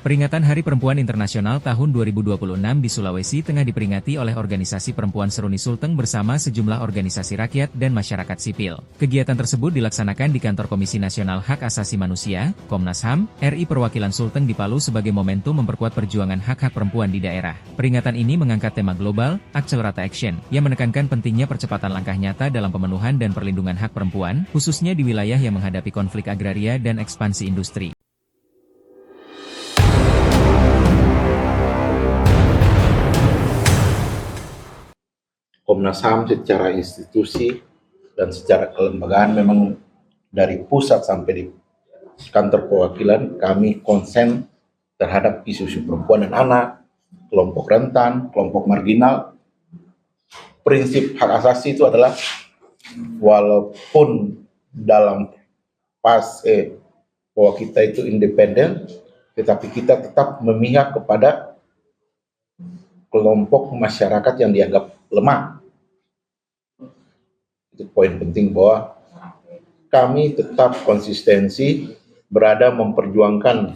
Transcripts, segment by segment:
Peringatan Hari Perempuan Internasional tahun 2026 di Sulawesi Tengah diperingati oleh Organisasi Perempuan Seruni Sulteng bersama sejumlah organisasi rakyat dan masyarakat sipil. Kegiatan tersebut dilaksanakan di Kantor Komisi Nasional Hak Asasi Manusia, Komnas HAM, RI Perwakilan Sulteng di Palu sebagai momentum memperkuat perjuangan hak-hak perempuan di daerah. Peringatan ini mengangkat tema global, Accelerate Action, yang menekankan pentingnya percepatan langkah nyata dalam pemenuhan dan perlindungan hak perempuan, khususnya di wilayah yang menghadapi konflik agraria dan ekspansi industri. Komnas HAM secara institusi dan secara kelembagaan memang dari pusat sampai di kantor perwakilan kami konsen terhadap isu-isu perempuan dan anak, kelompok rentan, kelompok marginal. Prinsip hak asasi itu adalah walaupun dalam fase bahwa kita itu independen, tetapi kita tetap memihak kepada kelompok masyarakat yang dianggap lemah. Itu poin penting bahwa kami tetap konsistensi berada memperjuangkan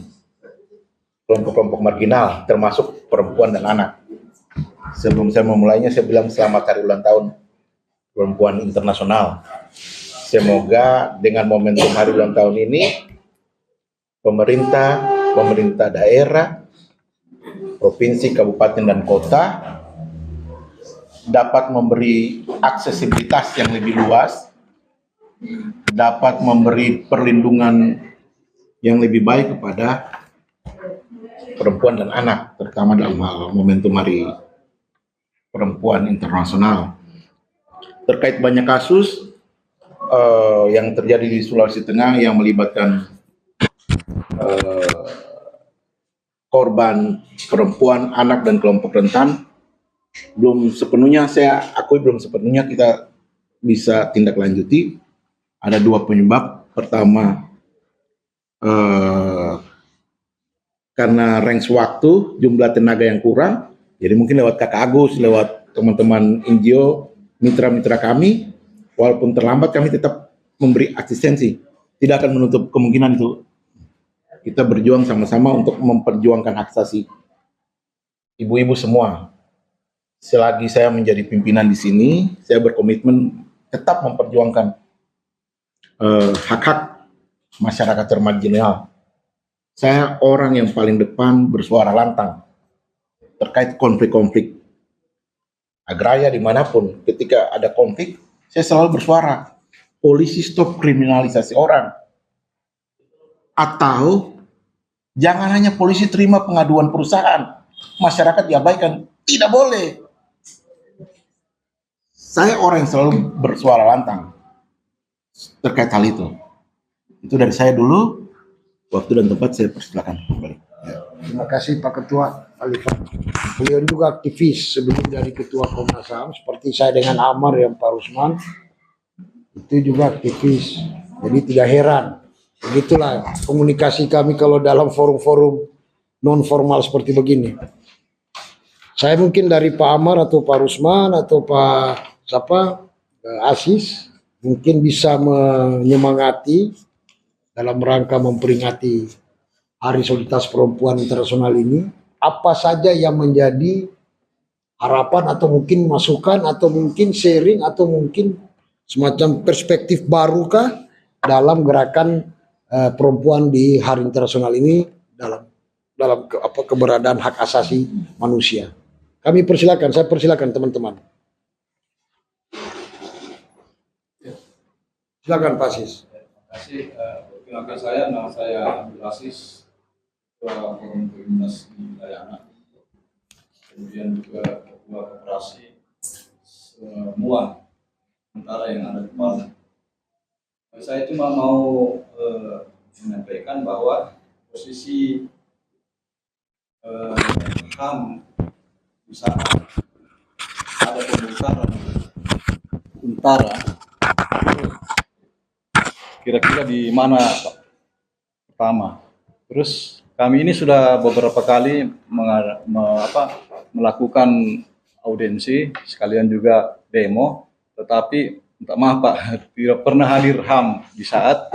kelompok-kelompok marginal, termasuk perempuan dan anak. Sebelum saya memulainya, saya bilang selamat hari ulang tahun Perempuan Internasional. Semoga dengan momentum hari ulang tahun ini, pemerintah daerah, provinsi, kabupaten, dan kota dapat memberi aksesibilitas yang lebih luas, dapat memberi perlindungan yang lebih baik kepada perempuan dan anak, terutama dalam hal momentum Hari Perempuan Internasional. Terkait banyak kasus yang terjadi di Sulawesi Tengah yang melibatkan korban perempuan, anak, dan kelompok rentan, belum sepenuhnya kita bisa tindak lanjuti. Ada dua penyebab. Pertama, karena range waktu, jumlah tenaga yang kurang, jadi mungkin lewat Kakak Agus, lewat teman-teman NGO, mitra-mitra kami, walaupun terlambat kami tetap memberi asistensi. Tidak akan menutup kemungkinan itu. Kita berjuang sama-sama untuk memperjuangkan hak asasi ibu-ibu semua. Selagi saya menjadi pimpinan di sini, saya berkomitmen tetap memperjuangkan hak-hak masyarakat termarginal. Saya orang yang paling depan bersuara lantang terkait konflik-konflik agraria dimanapun. Ketika ada konflik, saya selalu bersuara, polisi stop kriminalisasi orang. Atau jangan hanya polisi terima pengaduan perusahaan, masyarakat diabaikan. Tidak boleh. Saya orang yang selalu bersuara lantang terkait hal itu. Itu dari saya dulu. Waktu dan tempat saya persilakan kembali. Terima kasih Pak Ketua Alifan. Beliau juga aktivis sebelum dari Ketua Komnas HAM, seperti saya dengan Amar yang Pak Rusman, itu juga aktivis. Jadi tidak heran. Begitulah komunikasi kami kalau dalam forum-forum non formal seperti begini. Saya mungkin dari Pak Amar atau Pak Rusman atau Pak Asis mungkin bisa menyemangati dalam rangka memperingati Hari Solidaritas Perempuan Internasional ini, apa saja yang menjadi harapan atau mungkin masukan atau mungkin sharing atau mungkin semacam perspektif barukah dalam gerakan perempuan di Hari Internasional ini dalam keberadaan hak asasi manusia. Kami persilakan, saya persilakan teman-teman. Silakan Pak Asis. Terima kasih. Perkenalkan saya, nama saya Abdul Asis, Ketua Forum Komunitas di Wilayah Anak, kemudian juga Ketua Koperasi semua antara yang ada di Palu. Saya cuma mau menyampaikan bahwa posisi HAM di saat ada pembukaan utara kira-kira di mana Pak? Pertama, terus kami ini sudah beberapa kali melakukan audiensi, sekalian juga demo, tetapi minta maaf Pak, tidak pernah hadir HAM di saat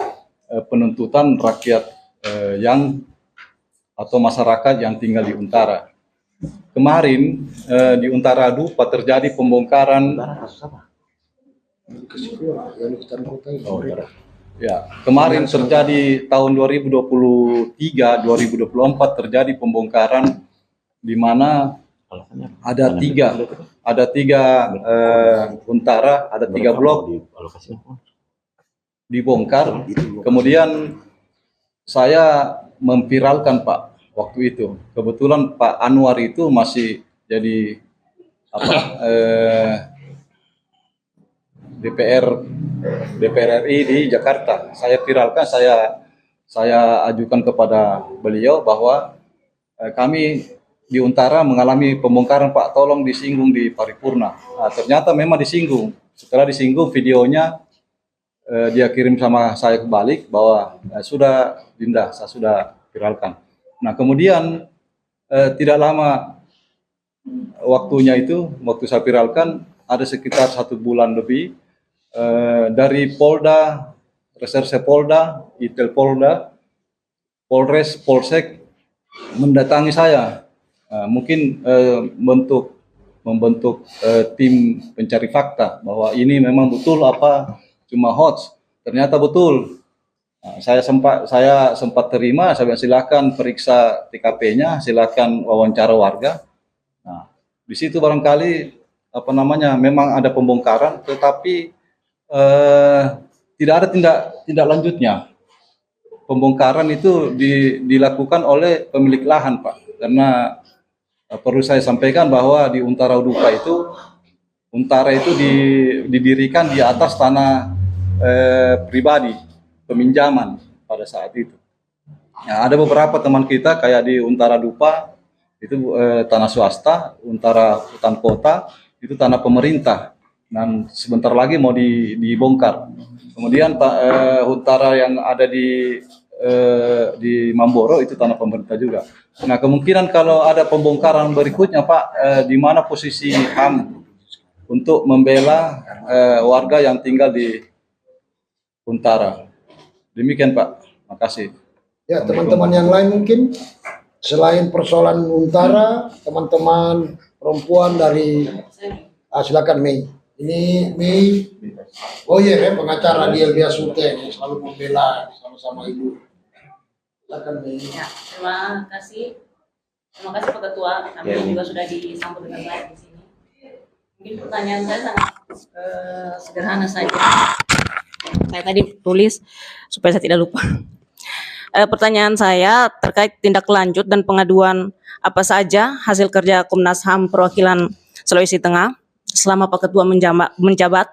penuntutan rakyat yang atau masyarakat yang tinggal di Untara. Kemarin di Untara Dupa terjadi pembongkaran. Ya, kemarin terjadi tahun 2023-2024 terjadi pembongkaran di mana ada tiga Untara, ada 3 blok dibongkar. Kemudian saya memviralkan Pak waktu itu. Kebetulan Pak Anwar itu masih jadi DPR RI di Jakarta. Saya viralkan, saya ajukan kepada beliau bahwa kami di Untara mengalami pembongkaran Pak, tolong disinggung di paripurna. Nah, ternyata memang disinggung. Setelah disinggung videonya dia kirim sama saya kebalik bahwa sudah Dinda, saya sudah viralkan. Nah kemudian tidak lama waktunya itu, waktu saya viralkan ada sekitar 1 bulan lebih dari Polda, Reserse Polda, Intel Polda, Polres, Polsek mendatangi saya, mungkin membentuk tim pencari fakta bahwa ini memang betul apa cuma hoax. Ternyata betul. Nah, saya sempat terima, saya bilang silakan periksa TKP-nya, silakan wawancara warga. Nah, di situ barangkali memang ada pembongkaran, tetapi tidak ada tindak lanjutnya. Pembongkaran itu dilakukan oleh pemilik lahan, Pak. Karena perlu saya sampaikan bahwa di Untara Dupa itu, Untara itu didirikan di atas tanah pribadi, peminjaman pada saat itu. Nah, ada beberapa teman kita kayak di Untara Dupa itu tanah swasta, Untara Hutan Kota itu tanah pemerintah, dan sebentar lagi mau dibongkar. Kemudian Untara yang ada di Mamboro itu tanah pemerintah juga. Nah kemungkinan kalau ada pembongkaran berikutnya Pak, di mana posisi HAM untuk membela warga yang tinggal di Untara. Demikian Pak, makasih. Ya, teman-teman yang lain mungkin selain persoalan Untara, teman-teman perempuan dari silakan Mei. Ini Mei. Oh iya, pengacara di LBH Sute yang selalu membela sama-sama Ibu. Silakan Mei. Ya, terima kasih. Terima kasih Pak Ketua. Kami juga sudah disambut dengan baik di sini. Mungkin pertanyaan saya sangat sederhana saja. Saya tadi tulis supaya saya tidak lupa. Pertanyaan saya terkait tindak lanjut dan pengaduan apa saja hasil kerja Komnas HAM perwakilan Sulawesi Tengah selama Pak Ketua menjabat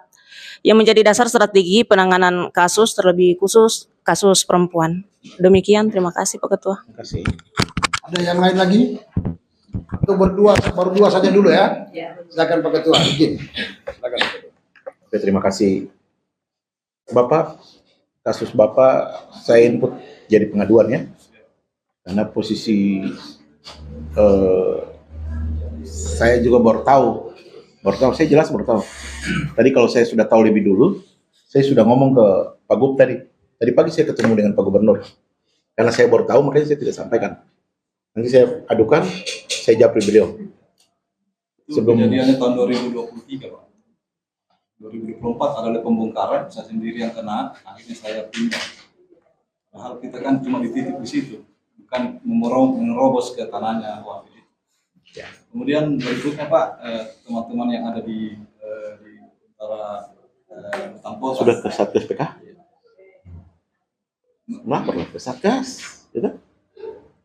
yang menjadi dasar strategi penanganan kasus, terlebih khusus kasus perempuan. Demikian, terima kasih Pak Ketua. Terima kasih. Ada yang lain lagi? Untuk baru dua saja dulu ya. Silakan Pak Ketua, izin. Silakan Pak Ketua. Oke, terima kasih. Bapak, kasus Bapak saya input jadi pengaduan ya, karena posisi saya juga baru tahu, saya jelas baru tahu. Tadi kalau saya sudah tahu lebih dulu, saya sudah ngomong ke Pak Gub tadi pagi saya ketemu dengan Pak Gubernur, karena saya baru tahu makanya saya tidak sampaikan. Nanti saya adukan, saya jawab beliau. Sebelum kejadiannya tahun 2023 Pak. 2024 adalah pembongkaran, saya sendiri yang kena, akhirnya saya pindah. Padahal kita kan cuma dititip di situ, bukan menerobos ke tanahnya warga. Ya. Kemudian berikutnya Pak, teman-teman yang ada di Utara Hutan Kota. Sudah ke Satgas PK? Kenapa perlu ke Satgas? Gitu?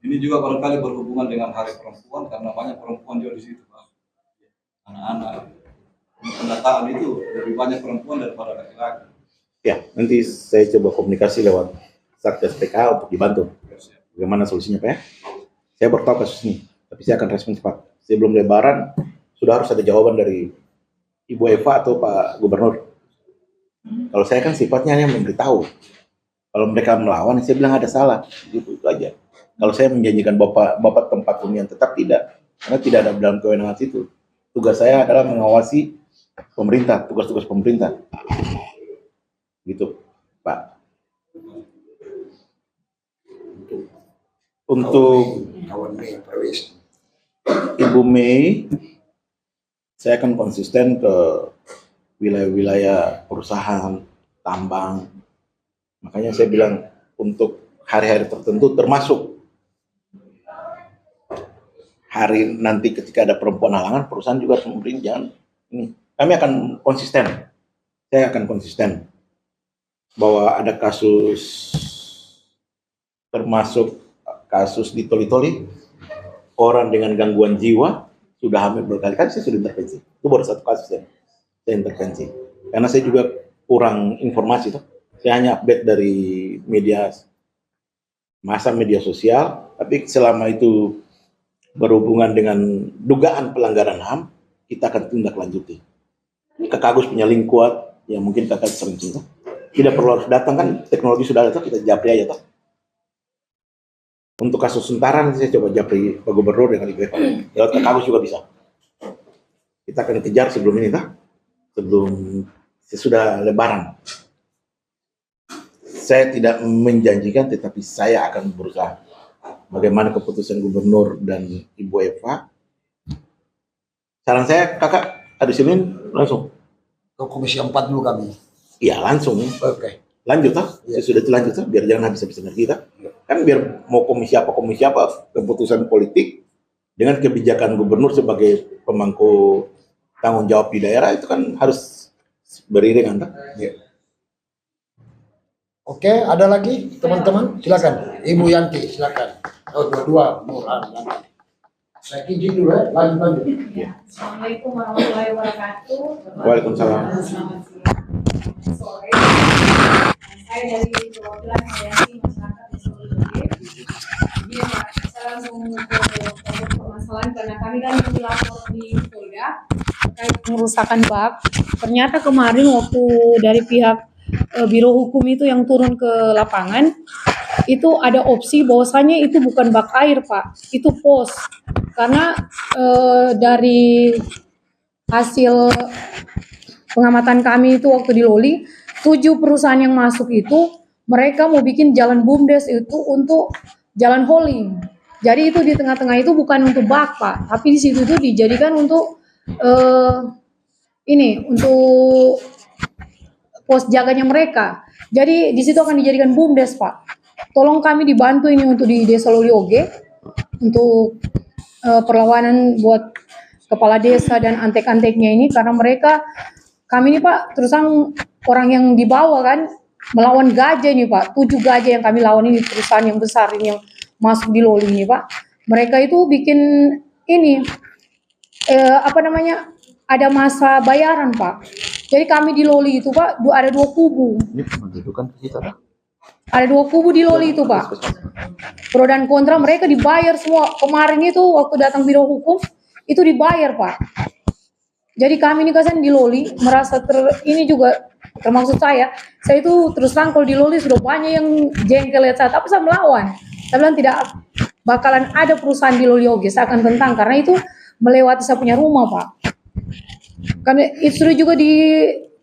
Ini juga barangkali berhubungan dengan Hari Perempuan, karena banyak perempuan juga di situ Pak. Anak-anak. Pendataan itu lebih banyak perempuan daripada laki-laki. Ya, nanti saya coba komunikasi lewat Satgas PK untuk dibantu. Bagaimana solusinya Pak ya? Saya baru tahu kasus ini, tapi saya akan respon cepat. Sebelum Lebaran sudah harus ada jawaban dari Ibu Eva atau Pak Gubernur. Kalau saya kan sifatnya hanya memberitahu. Kalau mereka melawan, saya bilang ada salah. Itu aja. Kalau saya menjanjikan Bapak tempat hunian tetap tidak, karena tidak ada dalam kewenangan situ. Tugas saya adalah mengawasi pemerintah, tugas-tugas pemerintah. Gitu, Pak. Untuk kawan Mei Perwis. Ibu Mei, saya akan konsisten ke wilayah-wilayah perusahaan, tambang. Makanya saya bilang untuk hari-hari tertentu termasuk hari nanti ketika ada perempuan halangan, perusahaan juga harus memberi jangan ini. Kami akan konsisten. Saya akan konsisten bahwa ada kasus termasuk kasus di Toli-Toli, orang dengan gangguan jiwa sudah hamil berkali-kali, saya sudah intervensi. Itu baru satu kasus ya, saya intervensi. Karena saya juga kurang informasi tuh. Saya hanya update dari media sosial, tapi selama itu berhubungan dengan dugaan pelanggaran HAM, kita akan tindak lanjuti. Ini Kakak Agus punya link kuat, yang mungkin Kakak sering cerita. Tidak perlu harus datang kan, teknologi sudah ada tuh, kita japri aja tuh. Untuk kasus Sentaran saya coba japri Pak Gubernur dengan IPK. Lewat Kakak Agus juga bisa. Kita akan kejar sebelum ini tuh, sebelum sesudah Lebaran. Saya tidak menjanjikan, tetapi saya akan berusaha. Bagaimana keputusan Gubernur dan Ibu Eva. Saran saya, Kakak, hari Senin langsung. Ke Komisi 4 dulu kami. Iya, langsung. Oke. Lanjut, ya. Sudah lanjut, biar jangan habis-habis energi kita. Kan biar mau komisi apa, keputusan politik dengan kebijakan Gubernur sebagai pemangku tanggung jawab di daerah itu kan harus beriringan. Ya. Oke, ada lagi teman-teman? Silakan. Ibu Yanti, silakan. Oh, dua-dua. Yanti. Saya izin dulu ya, lanjut. Ya. Assalamualaikum warahmatullahi wabarakatuh. Waalaikumsalam. Selamat sore. Saya dari perwakilan Hayati Masyarakat di Solo Joge. Jadi Pak, saya langsung ke permasalahan karena kami kan melapor di Polda terkait pengerusakan bak. Ternyata kemarin waktu dari pihak Biro Hukum itu yang turun ke lapangan, itu ada opsi bahwasanya itu bukan bak air Pak, itu pos. Karena dari hasil pengamatan kami itu waktu di Loli, 7 perusahaan yang masuk itu mereka mau bikin jalan BUMDes itu untuk jalan hauling. Jadi itu di tengah-tengah itu bukan untuk bak Pak, tapi di situ itu dijadikan untuk untuk pos jaganya mereka. Jadi di situ akan dijadikan BUMDes Pak. Tolong kami dibantu ini untuk di Desa Loli Oge untuk perlawanan buat kepala desa dan antek-anteknya ini, karena kami ini Pak terus orang yang dibawa kan melawan gajah ini Pak, 7 gajah yang kami lawan ini, perusahaan yang besar ini yang masuk di Loli ini Pak. Mereka itu bikin ini ada masa bayaran Pak. Jadi kami di Loli itu Pak ada 2 kubu. Ini pendudukan kita. Ada 2 kubu di Loli itu Pak. Pro dan kontra, mereka dibayar semua. Kemarin itu waktu datang Biro Hukum itu dibayar Pak. Jadi kami ini kan di Loli merasa ini juga termasuk saya itu terus terang kalau di Loli sudah banyak yang jengkel lihat saya, tapi saya melawan. Saya bilang tidak bakalan ada perusahaan di Loli Oge, saya akan tentang karena itu melewati saya punya rumah Pak. Karena itu sudah juga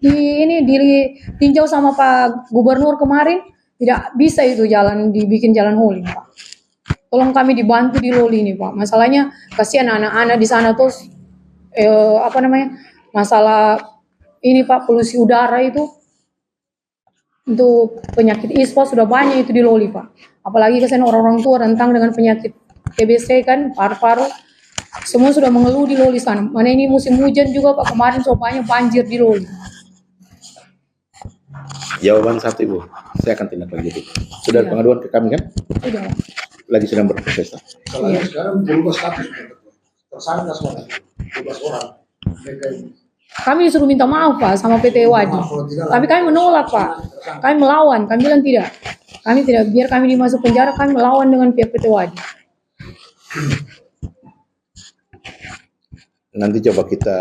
ditinjau sama Pak Gubernur kemarin, tidak bisa itu dibikin jalan hauling Pak. Tolong kami dibantu di Loli ini Pak. Masalahnya kasihan anak-anak di sana terus masalah ini Pak, polusi udara itu untuk penyakit ispa sudah banyak itu di Loli Pak. Apalagi kasihan orang-orang tua rentang dengan penyakit TBC kan, paru-paru. Semua sudah mengeluh di Loli sana. Mana ini musim hujan juga Pak, kemarin banyak banjir di Loli. Jawaban satu Ibu, saya akan tindak lanjuti. Sudah ada pengaduan ke kami kan? Sudah. Lagi sedang berproses. Sekarang berubah status. Tersangka semua. 12 orang. Kami disuruh minta maaf Pak sama PT Wadi. Tapi kami menolak Pak. Kami melawan, kami bilang tidak. Kami tidak, biar kami dimasuk penjara, kami melawan dengan pihak PT Wadi. Nanti coba kita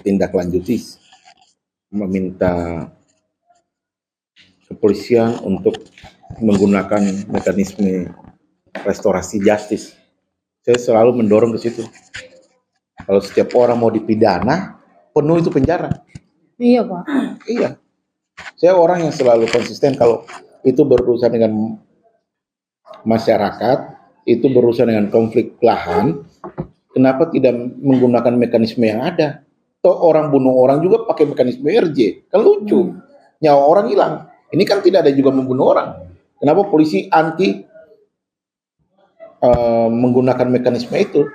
tindak lanjuti, meminta kepolisian untuk menggunakan mekanisme restorasi justice. Saya selalu mendorong ke situ. Kalau setiap orang mau dipidana, penuh itu penjara. Iya Pak. Iya. Saya orang yang selalu konsisten kalau itu berurusan dengan masyarakat itu berurusan dengan konflik lahan, kenapa tidak menggunakan mekanisme yang ada? Toh orang bunuh orang juga pakai mekanisme RJ, kan lucu. Nyawa orang hilang. Ini kan tidak ada juga membunuh orang. Kenapa polisi anti menggunakan mekanisme itu?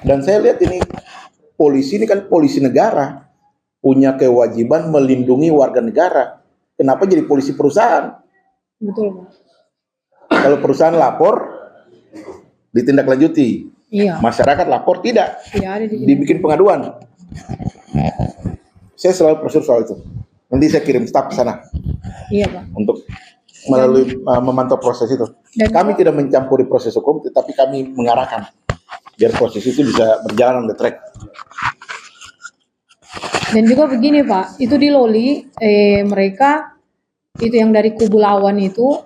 Dan saya lihat ini polisi ini kan polisi negara, punya kewajiban melindungi warga negara. Kenapa jadi polisi perusahaan? Betul, Pak. Kalau perusahaan lapor, ditindaklanjuti. Iya. Masyarakat lapor tidak, Tidak ada di sini. dibikin pengaduan. Saya selalu prosedur soal itu. Nanti saya kirim staf ke sana Iya, Pak. untuk melalui memantau proses itu. Dan Kami tidak mencampuri proses hukum, tetapi kami mengarahkan biar proses itu bisa berjalan on the track. Dan juga begini Pak, itu di Loli mereka itu yang dari kubu lawan itu,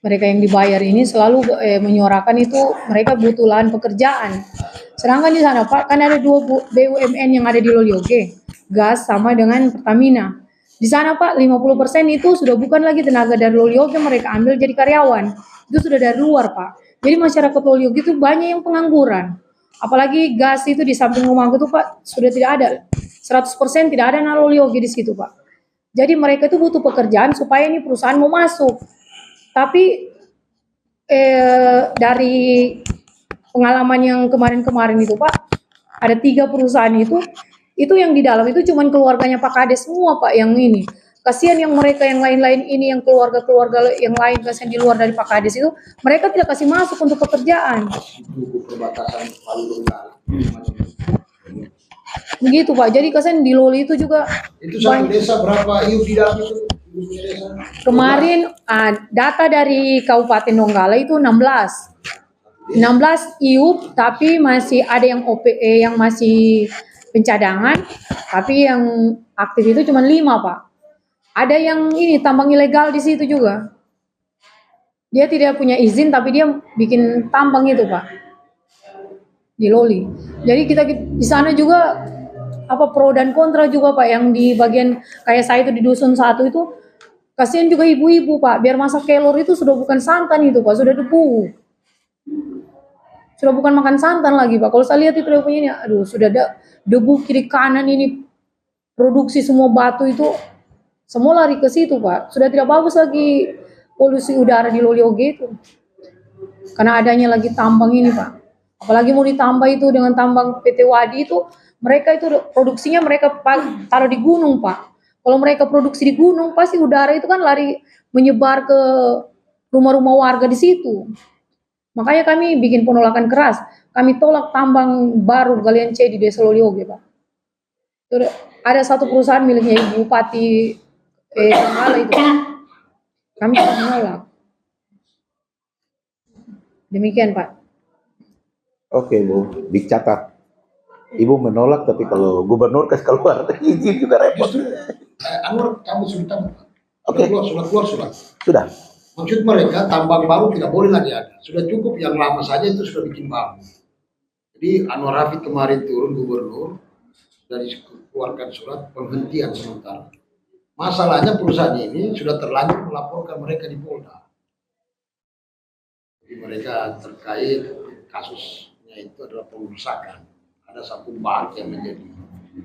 mereka yang dibayar ini selalu menyuarakan itu mereka butuh lahan pekerjaan. Sedangkan di sana Pak kan ada dua BUMN yang ada di Loli Oke, gas sama dengan Pertamina. Di sana Pak 50% itu sudah bukan lagi tenaga dari Loli Oke, mereka ambil jadi karyawan. Itu sudah dari luar Pak. Jadi masyarakat Loli Oke itu banyak yang pengangguran. Apalagi gas itu di samping rumahku tuh Pak sudah tidak ada. 100% tidak ada Loli Oke di situ Pak. Jadi mereka itu butuh pekerjaan supaya ini perusahaan mau masuk. Tapi dari pengalaman yang kemarin-kemarin itu Pak, ada 3 perusahaan itu yang di dalam itu cuman keluarganya Pak Kades semua Pak yang ini. Kasihan yang mereka yang lain-lain ini, yang keluarga-keluarga yang lain kasihan di luar dari Pak Kades itu, mereka tidak kasih masuk untuk pekerjaan. Perbatasan Palu Donggala. Begitu Pak, jadi kasihan di Loli itu juga Itu satu desa berapa iup di dalam itu? kemarin data dari Kabupaten Donggala itu 16 IUP, tapi masih ada yang OPE yang masih pencadangan, tapi yang aktif itu cuma 5 Pak. Ada yang ini tambang ilegal di situ juga. Dia tidak punya izin tapi dia bikin tambang itu Pak di Loli. Jadi kita di sana juga pro dan kontra juga Pak, yang di bagian kayak saya itu di dusun 1 itu kasihan juga ibu-ibu Pak, biar masak kelor itu sudah bukan santan itu Pak, sudah debu. Sudah bukan makan santan lagi Pak. Kalau saya lihat itu dia punya ini, aduh sudah ada debu kiri kanan ini, produksi semua batu itu semua lari ke situ Pak. Sudah tidak bagus lagi polusi udara di Loli Oge itu. Karena adanya lagi tambang ini Pak. Apalagi mau ditambah itu dengan tambang PT Wadi itu, mereka itu produksinya mereka taruh di gunung Pak. Kalau mereka produksi di gunung, pasti udara itu kan lari menyebar ke rumah-rumah warga di situ. Makanya kami bikin penolakan keras. Kami tolak tambang baru galian C di Desa Loli Oge Pak. Ada satu perusahaan miliknya Ibu Bupati Donggala itu. Kami sudah menolak. Demikian Pak. Oke Bu, dicatat. Ibu menolak, tapi kalau gubernur kasih keluar, izin juga repot. Anwar, kamu sudah tahu. Oke. Sudah keluar surat. Sudah. Maksud mereka tambang baru tidak boleh lagi ada. Sudah cukup yang lama saja itu sudah bikin baru. Jadi Anwar Hafid kemarin turun gubernur dari keluarkan surat penghentian sementara. Masalahnya perusahaan ini sudah terlanjur melaporkan mereka di Polda. Jadi mereka terkait kasusnya itu adalah pengerusakan. Ada satu bank yang menjadi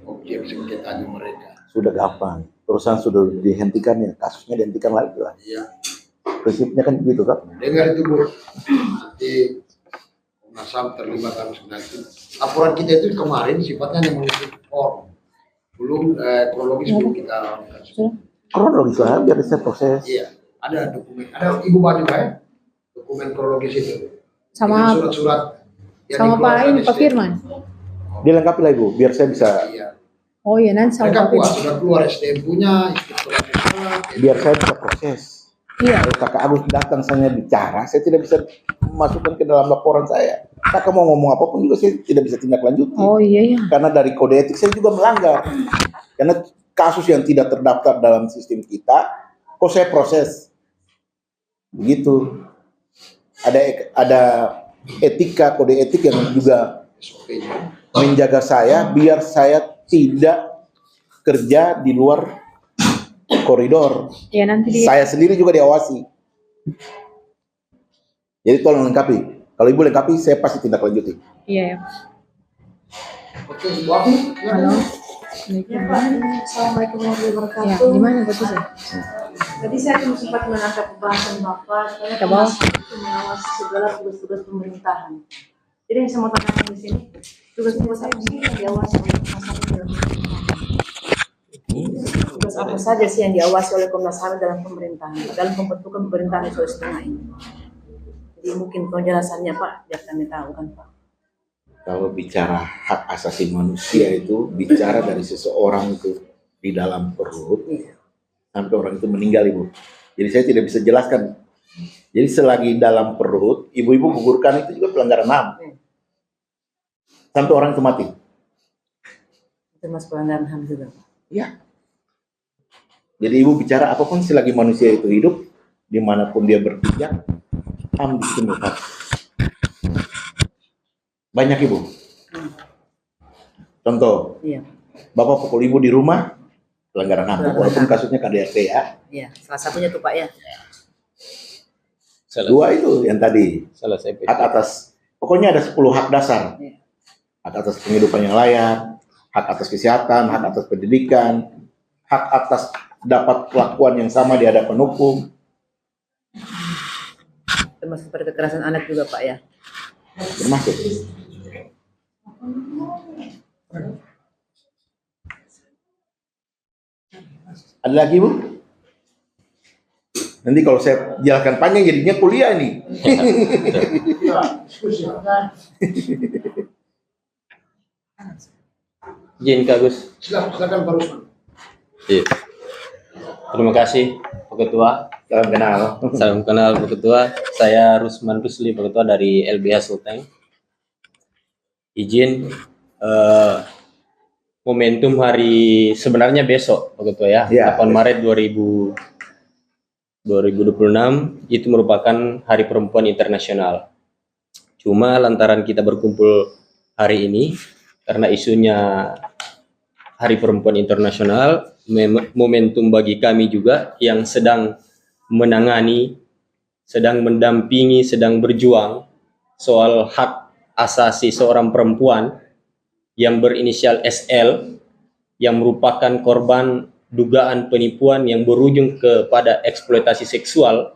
objek sengketanya mereka. Sudah gampang. Perusahaan sudah dihentikan ya, kasusnya dihentikan lagi lah. Iya. Prinsipnya kan begitu kan? Dengar itu Bu. Nanti Komnas HAM terlibat harus nanti. Laporan kita itu kemarin sifatnya yang mengusut form. Belum kronologis belum kita lakukan. Kronologis lah, biar bisa proses. Iya. Ada dokumen. Ada Ibu Pak juga ya? Dokumen kronologis itu. Sama dengan surat-surat yang sama Pak dikeluarkan ini Pak SDM. Firman. Dilengkapi lah Ibu, biar saya bisa, Iya. Oh iya nanti sama Mereka Pak puas Firman. sudah keluar SDM punya, inspektorat surat. biar saya bisa proses. Iya. Kalau Kakak Agus datang saya bicara, saya tidak bisa masukkan ke dalam laporan saya. Kakak mau ngomong apapun juga saya tidak bisa tindak lanjuti. Oh iya ya. Karena dari kode etik saya juga melanggar. Karena kasus yang tidak terdaftar dalam sistem kita, kok saya proses. Begitu. Ada etika, kode etik yang juga SOP-nya. menjaga saya biar saya tidak kerja di luar koridor. Ya nanti Saya sendiri juga diawasi. Jadi tolong lengkapi. Kalau ibu lengkapi, saya pasti tindak lanjuti. Iya ya. Oke, Bu Afi. Halo. Ya Pak, Assalamualaikum warahmatullahi Ya, wabarakatuh. gimana posisi? Tadi saya belum sempat menangkap pembahasan Bapak, saya Ke bawah. itu mengawasi segala tugas-tugas pemerintahan. Jadi yang saya mau tanyakan di sini, tugas-tugas apa sih yang diawasi oleh Komnas HAM dalam pemerintahan? Tugas apa saja sih yang diawasi oleh Komnas HAM dalam pemerintahan, dalam pembentukan pemerintahan di Sulawesi Tengah ini? Jadi mungkin penjelasannya Pak, biar kami tahu kan Pak. Kalau bicara hak asasi manusia itu bicara dari seseorang itu di dalam perut sampai orang itu meninggal, Ibu. Jadi saya tidak bisa jelaskan. Jadi selagi dalam perut, ibu-ibu gugurkan itu juga pelanggaran HAM. Sampai orang itu mati. Itu mas pelanggaran HAM juga Pak. Ya. Jadi ibu bicara apapun selagi manusia itu hidup, dimanapun dia berpijak, HAM di situ melekat. Banyak ibu. Contoh, Iya, bapak pukul ibu di rumah, pelanggaran HAM. Pelanggaran Walaupun HAM. kasusnya KDRT ya. iya. Salah satunya tuh Pak ya. Dua itu yang tadi. Salah saya Hak atas, pokoknya ada 10 hak dasar. Iya. Hak atas penghidupan yang layak, hak atas kesehatan, hak atas pendidikan, hak atas dapat perlakuan yang sama di hadapan hukum. Termasuk pada kekerasan anak juga Pak ya. Termasuk. Ada lagi, Bu? Nanti kalau saya jelaskan panjang jadinya kuliah nih. Izin Kak Gus. Silakan Pak Rusman. Iya. Terima kasih Pak Ketua. Salam kenal. Salam kenal Pak Ketua. Saya Rusman Rusli, Pak Ketua dari LBH Sulteng. Izin momentum hari sebenarnya besok Pak Ketua ya, Ya. 8 Maret 2026 itu merupakan Hari Perempuan Internasional. Cuma lantaran kita berkumpul hari ini karena isunya Hari Perempuan Internasional, momentum bagi kami juga yang sedang menangani, sedang mendampingi, sedang berjuang soal hak asasi seorang perempuan yang berinisial SL yang merupakan korban dugaan penipuan yang berujung kepada eksploitasi seksual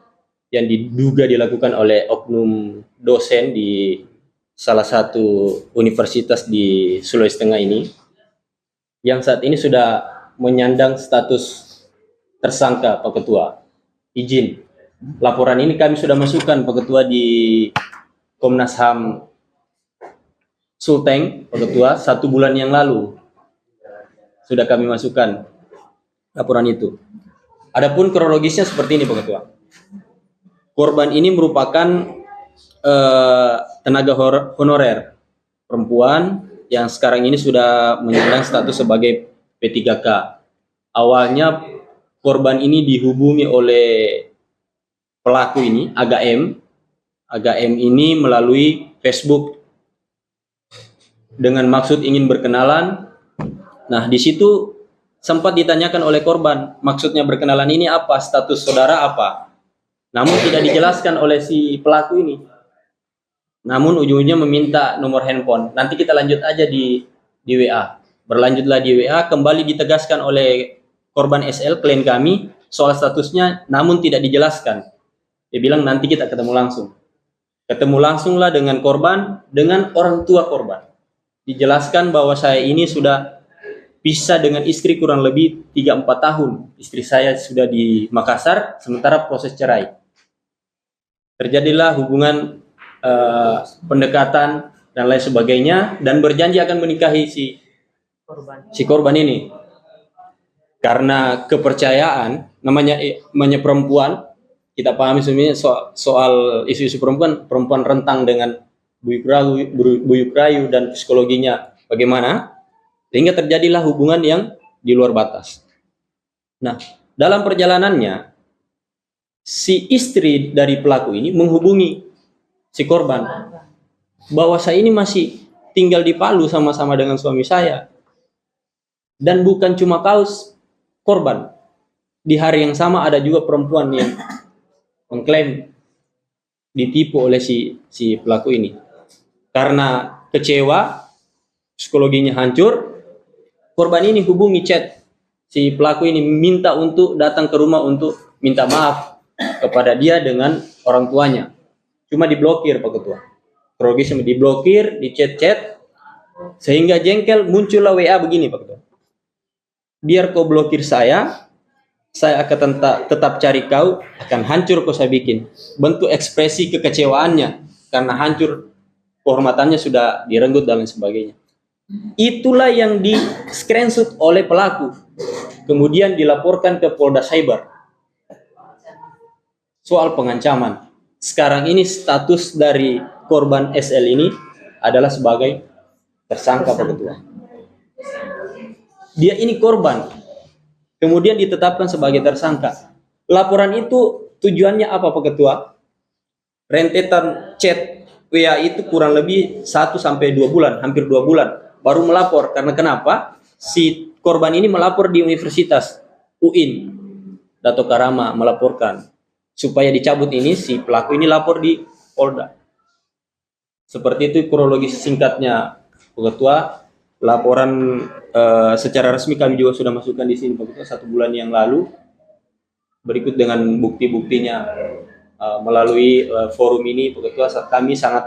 yang diduga dilakukan oleh oknum dosen di salah satu universitas di Sulawesi Tengah ini, yang saat ini sudah menyandang status tersangka Pak Ketua. Izin, laporan ini kami sudah masukkan Pak Ketua di Komnas HAM Sulteng, Pak Ketua, 1 bulan yang lalu sudah kami masukkan laporan itu. Adapun kronologisnya seperti ini Pak Ketua. Korban ini merupakan tenaga honorer perempuan yang sekarang ini sudah menyandang status sebagai P3K. Awalnya korban ini dihubungi oleh pelaku ini, AGM. AGM ini melalui Facebook dengan maksud ingin berkenalan. Nah, di situ sempat ditanyakan oleh korban, maksudnya berkenalan ini apa, status saudara apa. Namun tidak dijelaskan oleh si pelaku ini. Namun ujungnya meminta nomor handphone. Nanti kita lanjut aja di WA. Berlanjutlah di WA, kembali ditegaskan oleh korban SL, klien kami, soal statusnya, namun tidak dijelaskan. Dia bilang nanti kita ketemu langsung. Ketemu langsunglah dengan korban, dengan orang tua korban. Dijelaskan bahwa saya ini sudah pisah dengan istri kurang lebih 3-4 tahun. Istri saya sudah di Makassar, sementara proses cerai. Terjadilah hubungan pendekatan dan lain sebagainya, dan berjanji akan menikahi si korban ini. Karena kepercayaan, namanya perempuan, kita pahami sebenarnya soal isu-isu perempuan rentang dengan buyuk rayu dan psikologinya bagaimana, sehingga terjadilah hubungan yang di luar batas. Nah, dalam perjalanannya, si istri dari pelaku ini menghubungi si korban bahwa saya ini masih tinggal di Palu sama-sama dengan suami saya, dan bukan cuma kaus korban. Di hari yang sama ada juga perempuan yang mengklaim ditipu oleh si pelaku ini. Karena kecewa, psikologinya hancur, korban ini hubungi chat si pelaku ini, minta untuk datang ke rumah untuk minta maaf kepada dia dengan orang tuanya. Cuma diblokir Pak Ketua. Kronologisnya diblokir, di chat-chat, sehingga jengkel, muncullah WA begini Pak Ketua. Biar kau blokir saya akan tetap cari kau, akan hancur kau saya bikin. Bentuk ekspresi kekecewaannya karena hancur, kehormatannya sudah direnggut dan lain sebagainya. Itulah yang di screenshot oleh pelaku, kemudian dilaporkan ke Polda Cyber soal pengancaman. Sekarang ini status dari korban SL ini adalah sebagai tersangka Pak Ketua. Dia ini korban, kemudian ditetapkan sebagai tersangka. Laporan itu tujuannya apa Pak Ketua? Rentetan chat WA itu kurang lebih 1 sampai 2 bulan, hampir 2 bulan baru melapor. Karena kenapa? Si korban ini melapor di Universitas UIN, Dato Karama melaporkan supaya dicabut ini, si pelaku ini lapor di Polda. Seperti itu kronologis singkatnya Pak Ketua. Laporan secara resmi kami juga sudah masukkan di sini Pak Ketua 1 bulan yang lalu. Berikut dengan bukti-buktinya melalui forum ini Pak Ketua, kami sangat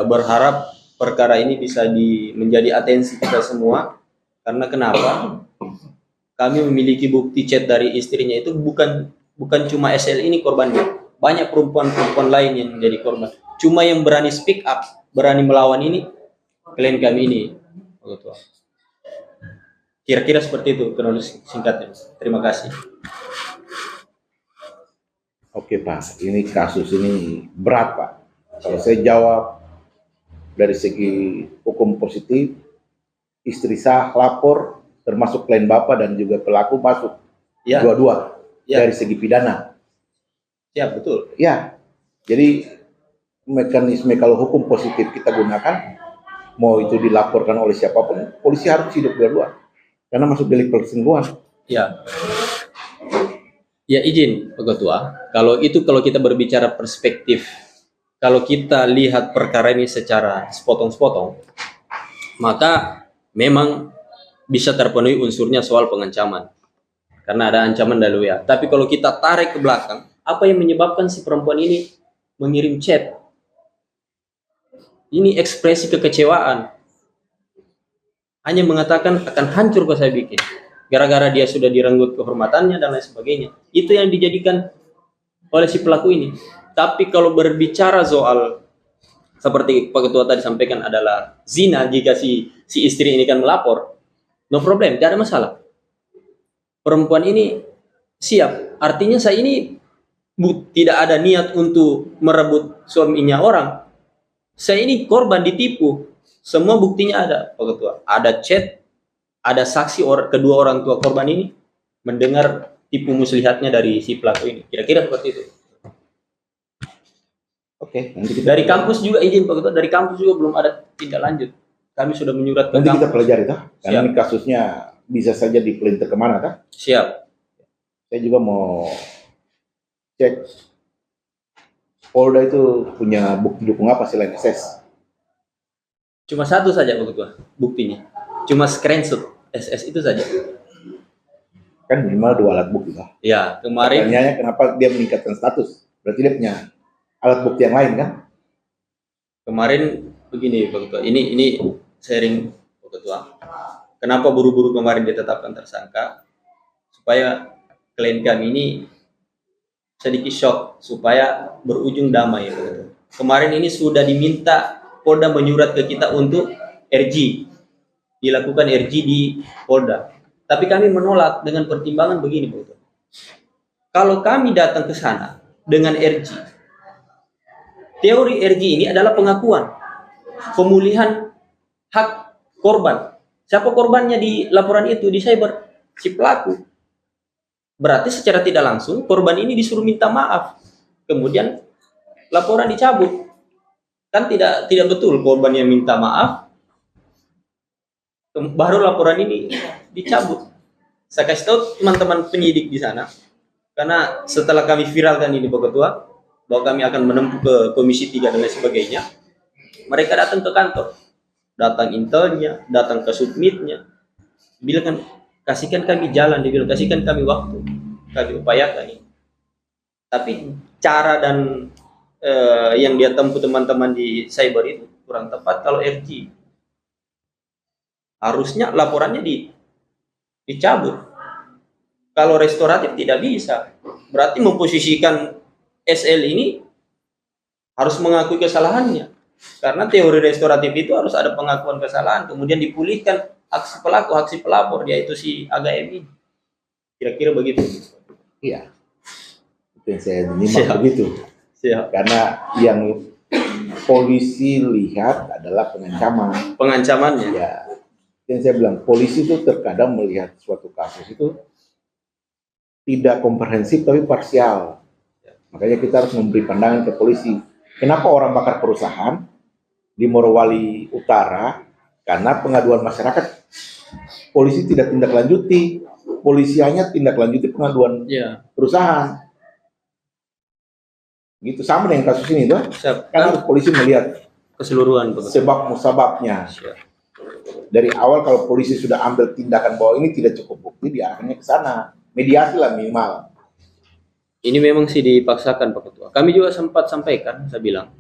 berharap perkara ini bisa menjadi atensi kita semua. Karena kenapa? Kami memiliki bukti chat dari istrinya itu bukan cuma SL ini korbannya. Banyak perempuan-perempuan lain yang menjadi korban. Cuma yang berani speak up, berani melawan ini klien kami ini. Kira-kira seperti itu kronologis singkatnya. Terima kasih. Oke Pak, ini kasus ini berat Pak. Kalau saya jawab dari segi hukum positif, istri sah lapor, termasuk klien Bapak dan juga pelaku masuk Ya. dua-dua Ya. dari segi pidana. Ya, betul. Ya, jadi mekanisme kalau hukum positif kita gunakan, mau itu dilaporkan oleh siapapun, polisi harus hidup dua-dua, karena masuk delik perselingkuhan. Ya. Ya, izin Pak Ketua. Kalau kita berbicara perspektif, kalau kita lihat perkara ini secara sepotong-sepotong, maka memang bisa terpenuhi unsurnya soal pengancaman. Karena ada ancaman dari WA. Tapi kalau kita tarik ke belakang, apa yang menyebabkan si perempuan ini mengirim chat? Ini ekspresi kekecewaan. Hanya mengatakan akan hancur kok saya bikin. Gara-gara dia sudah direnggut kehormatannya dan lain sebagainya. Itu yang dijadikan oleh si pelaku ini. Tapi kalau berbicara soal seperti Pak Ketua tadi sampaikan adalah zina, jika si istri ini kan melapor, no problem, tidak ada masalah. Perempuan ini siap. Artinya saya ini tidak ada niat untuk merebut suaminya orang. Saya ini korban ditipu. Semua buktinya ada, Pak Ketua. Ada chat, ada saksi kedua orang tua korban ini mendengar tipu muslihatnya dari si pelaku ini. Kira-kira seperti itu. Oke, nanti kita Dari kampus juga izin Pak Ketua, dari kampus juga belum ada tindak lanjut. Kami sudah menyurat ke nanti kita kampus. pelajari toh, karena Siap. ini kasusnya bisa saja dipelintir kemana kan? Siap. Saya juga mau cek Polda itu punya bukti dukung apa selain SS? Cuma satu saja Pak Ketua buktinya. Cuma screenshot SS itu saja. Kan minimal 2 alat bukti lah. Ya, kemarin Pertanyaannya kenapa dia meningkatkan status? Berarti dia punya alat bukti yang lain kan? begini Pak Ketua. Ini sharing Pak Ketua. Kenapa buru-buru kemarin ditetapkan tersangka? Supaya klien kami ini sedikit shock supaya berujung damai. Pak Ketua. Kemarin ini sudah diminta Polda menyurat ke kita untuk RG. Dilakukan RG di Polda. Tapi kami menolak dengan pertimbangan begini Pak Ketua. Kalau kami datang ke sana dengan RG, teori RG ini adalah pengakuan, pemulihan hak korban. Siapa korbannya di laporan itu di cyber? Si pelaku. Berarti secara tidak langsung korban ini disuruh minta maaf. Kemudian laporan dicabut. Kan tidak betul korban yang minta maaf. Baru laporan ini dicabut. Saya kasih tahu teman-teman penyidik di sana. Karena setelah kami viralkan ini Pak Ketua, bahwa kami akan menempuh ke Komisi 3 dan lain sebagainya, mereka datang ke kantor, datang intelnya, datang ke submitnya, bilang kan kasihkan kami jalan, dibilang kasihkan kami waktu, kami upayakan ini. Tapi cara dan yang dia tempuh teman-teman di cyber itu kurang tepat. Kalau RG harusnya laporannya dicabut. Kalau restoratif tidak bisa, berarti memposisikan SL ini harus mengakui kesalahannya. Karena teori restoratif itu harus ada pengakuan kesalahan, kemudian dipulihkan aksi pelaku, aksi pelapor, yaitu si AGM ini. Kira-kira begitu. Iya. Itu yang saya nyimak begitu. Siap. Karena yang polisi lihat adalah pengancaman. Pengancamannya. Ya. Yang saya bilang, polisi itu terkadang melihat suatu kasus itu tidak komprehensif tapi parsial. Makanya kita harus memberi pandangan ke polisi. Kenapa orang bakar perusahaan di Morowali Utara? Karena pengaduan masyarakat, polisi tidak tindak lanjuti, polisi hanya tindak lanjuti pengaduan perusahaan. Gitu sama dengan kasus ini tuh. Kan polisi melihat keseluruhan sebab musababnya. Dari awal kalau polisi sudah ambil tindakan bahwa ini tidak cukup bukti, diarahkannya ke sana. Mediasi lah minimal. Ini memang sih dipaksakan Pak Ketua. Kami juga sempat sampaikan, saya bilang,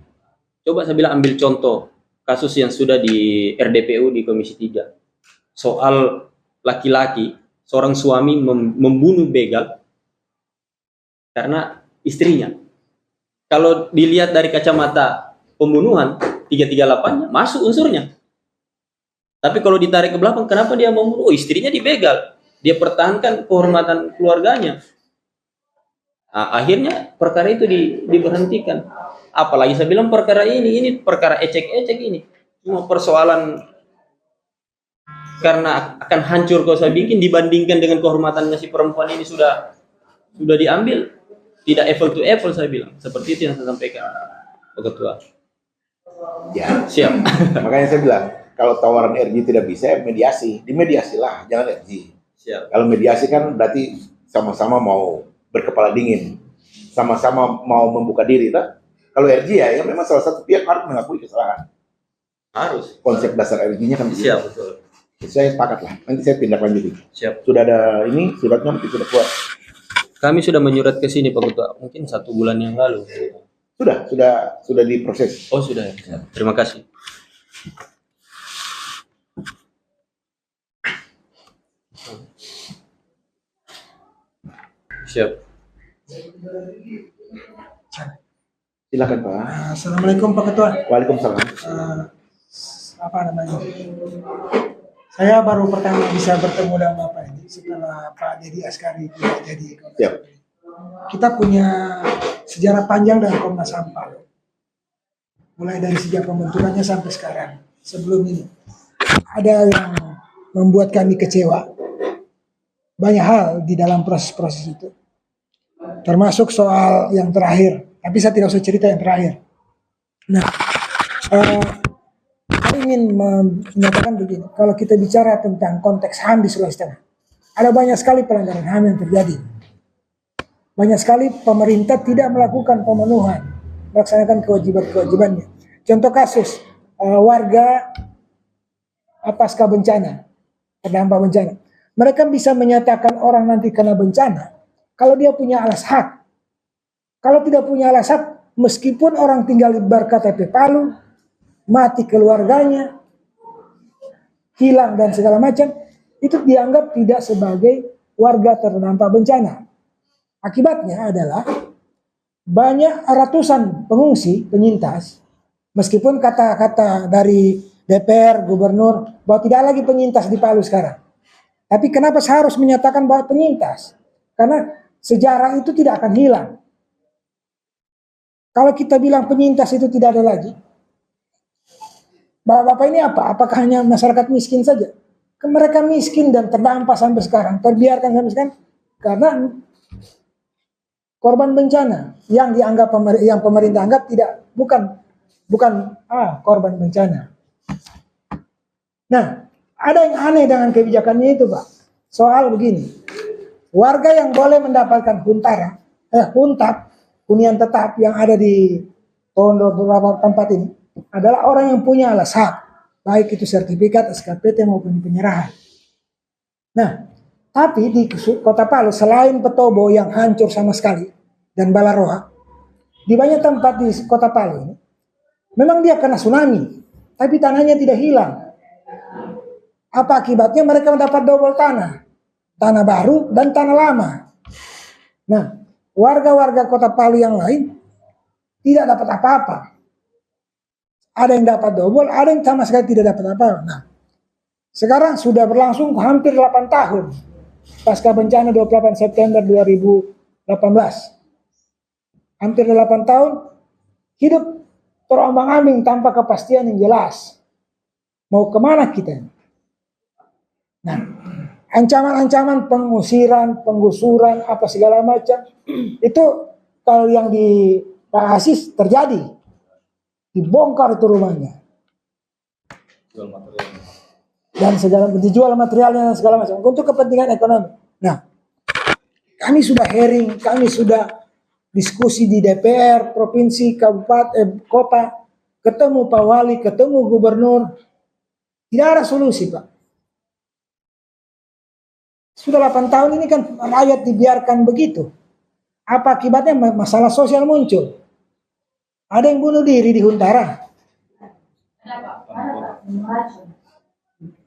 coba saya bilang ambil contoh kasus yang sudah di RDPU di Komisi 3. Soal laki-laki, seorang suami membunuh begal karena istrinya. Kalau dilihat dari kacamata pembunuhan, 338-nya masuk unsurnya. Tapi kalau ditarik ke belakang, kenapa dia membunuh? Oh, istrinya dibegal. Dia pertahankan kehormatan keluarganya. Nah, akhirnya perkara itu diberhentikan. Apalagi saya bilang perkara ini perkara ecek-ecek ini. Cuma persoalan karena akan hancur kalau saya bikin dibandingkan dengan kehormatannya si perempuan ini sudah diambil. Tidak apple to apple saya bilang. Seperti itu yang saya sampaikan Pak Ketua. Ya, siap. Makanya saya bilang, kalau tawaran RG tidak bisa, mediasi. Dimediasilah, jangan RG. Siap. Kalau mediasi kan berarti sama-sama mau berkepala dingin, sama-sama mau membuka diri, tak? Kalau RG ya memang salah satu pihak harus mengakui kesalahan. Harus. Konsep dasar RG-nya kan siap, betul. Saya sepakat lah. Nanti saya tindak lanjuti. Siap. Sudah ada ini suratnya, mungkin sudah kuat. Kami sudah menyurat ke sini Pak Ketua, mungkin 1 bulan yang lalu. Sudah diproses. Oh sudah. Ya. Terima kasih. Siap. Silakan Pak. Assalamualaikum Pak Ketua. Waalaikumsalam. Apa namanya? Saya baru pertama bisa bertemu dengan Bapak ini setelah Pak Dedi Askari tidak jadi. Siap. Kita punya sejarah panjang dengan Komnas HAM Pak. Mulai dari sejak pembentukannya sampai sekarang. Sebelum ini ada yang membuat kami kecewa. Banyak hal di dalam proses-proses itu. Termasuk soal yang terakhir. Tapi saya tidak usah cerita yang terakhir. Nah, saya ingin menyatakan begini. Kalau kita bicara tentang konteks HAM di Sulawesi Tengah, ada banyak sekali pelanggaran HAM yang terjadi. Banyak sekali pemerintah tidak melakukan pemenuhan, melaksanakan kewajiban-kewajibannya. Contoh kasus, warga pasca bencana, terdampak bencana. Mereka bisa menyatakan orang nanti kena bencana kalau dia punya alas hak. Kalau tidak punya alas hak, meskipun orang tinggal di KTP Palu, mati keluarganya, hilang dan segala macam, itu dianggap tidak sebagai warga terdampak bencana. Akibatnya adalah banyak ratusan pengungsi, penyintas, meskipun kata-kata dari DPR, gubernur, bahwa tidak lagi penyintas di Palu sekarang. Tapi kenapa saya harus menyatakan bahwa penyintas? Karena sejarah itu tidak akan hilang. Kalau kita bilang penyintas itu tidak ada lagi, Bapak ini apa? Apakah hanya masyarakat miskin saja? Mereka miskin dan terdampak sampai sekarang, terbiarkan sampai sekarang, karena korban bencana yang dianggap yang pemerintah anggap bukan korban bencana. Nah, ada yang aneh dengan kebijakannya itu, Pak. Soal begini, warga yang boleh mendapatkan huntap, hunian tetap yang ada di beberapa tempat ini adalah orang yang punya alas hak, baik itu sertifikat, SKPT maupun penyerahan. Nah, tapi di Kota Palu selain Petobo yang hancur sama sekali dan Balaroa, di banyak tempat di Kota Palu ini memang dia kena tsunami, tapi tanahnya tidak hilang. Apa akibatnya? Mereka mendapat double tanah baru dan tanah lama. Nah, warga-warga Kota Palu yang lain tidak dapat apa-apa. Ada yang dapat double, ada yang sama sekali tidak dapat apa-apa. Nah, sekarang sudah berlangsung hampir 8 tahun pasca bencana 28 September 2018. Hampir 8 tahun hidup terombang-ambing tanpa kepastian yang jelas. Mau kemana kita? Nah, ancaman-ancaman pengusiran, penggusuran, apa segala macam, itu kalau yang di Pak Asis terjadi. Dibongkar itu rumahnya. Dan segala dijual materialnya dan segala macam untuk kepentingan ekonomi. Nah, kami sudah hearing, kami sudah diskusi di DPR, provinsi, kabupaten, kota, ketemu Pak Wali, ketemu Gubernur, tidak ada solusi, Pak. Sudah 8 tahun ini kan rakyat dibiarkan begitu. Apa akibatnya? Masalah sosial muncul. Ada yang bunuh diri di Huntara.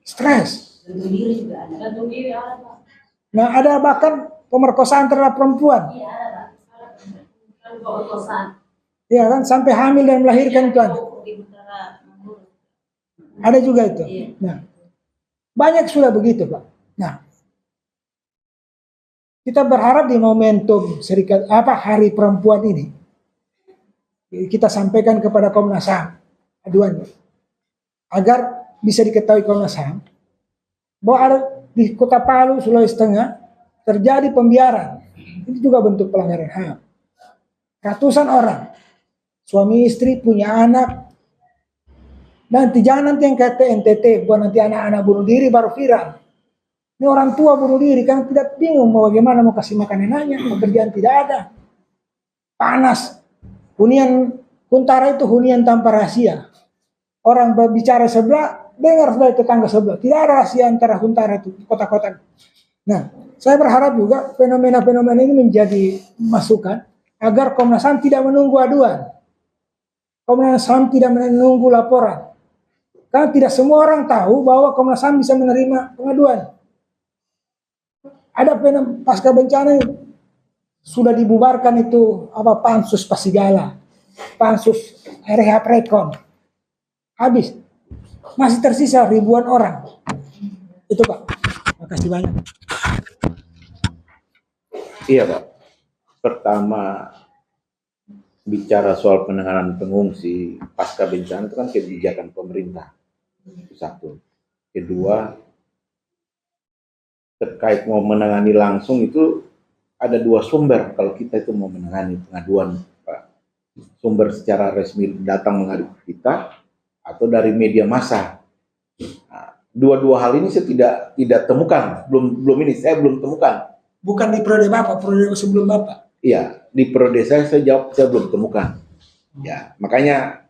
Stres. Nah, ada bahkan pemerkosaan terhadap perempuan. Iya kan, sampai hamil dan melahirkan itu ada. Ada juga itu. Nah, banyak sudah begitu, Pak. Nah, kita berharap di momentum Hari Perempuan ini kita sampaikan kepada Komnas HAM aduannya agar bisa diketahui Komnas HAM bahwa ada di Kota Palu, Sulawesi Tengah terjadi pembiaran. Itu juga bentuk pelanggaran HAM. Ratusan orang, suami istri punya anak, jangan nanti yang kata NTT, buat nanti anak-anak bunuh diri baru viral. Ini orang tua bunuh diri kan tidak bingung mau bagaimana mau kasih makan anaknya, pekerjaan tidak ada, panas. Hunian Huntara itu hunian tanpa rahasia. Orang berbicara sebelah, dengar dari tetangga sebelah. Tidak ada rahasia antara Huntara itu kota-kota. Nah, saya berharap juga fenomena-fenomena ini menjadi masukan agar Komnas HAM tidak menunggu aduan. Komnas HAM tidak menunggu laporan. Karena tidak semua orang tahu bahwa Komnas HAM bisa menerima pengaduan. Ada pasca bencana sudah dibubarkan itu Pansus Pasigala, Pansus Rehab Rekon. Habis. Masih tersisa ribuan orang. Itu, Pak. Makasih banyak. Iya, Pak. Pertama, bicara soal penanganan pengungsi pasca bencana itu kan kebijakan pemerintah. Itu satu. Kedua, terkait mau menangani langsung itu ada 2 sumber kalau kita itu mau menangani pengaduan, Pak. Sumber secara resmi datang mengadu kita atau dari media massa. Nah, dua hal ini saya tidak temukan. Saya belum temukan. Bukan di periode Bapak, periode sebelum Bapak. Iya, di periode saya jawab saya belum temukan. Ya, makanya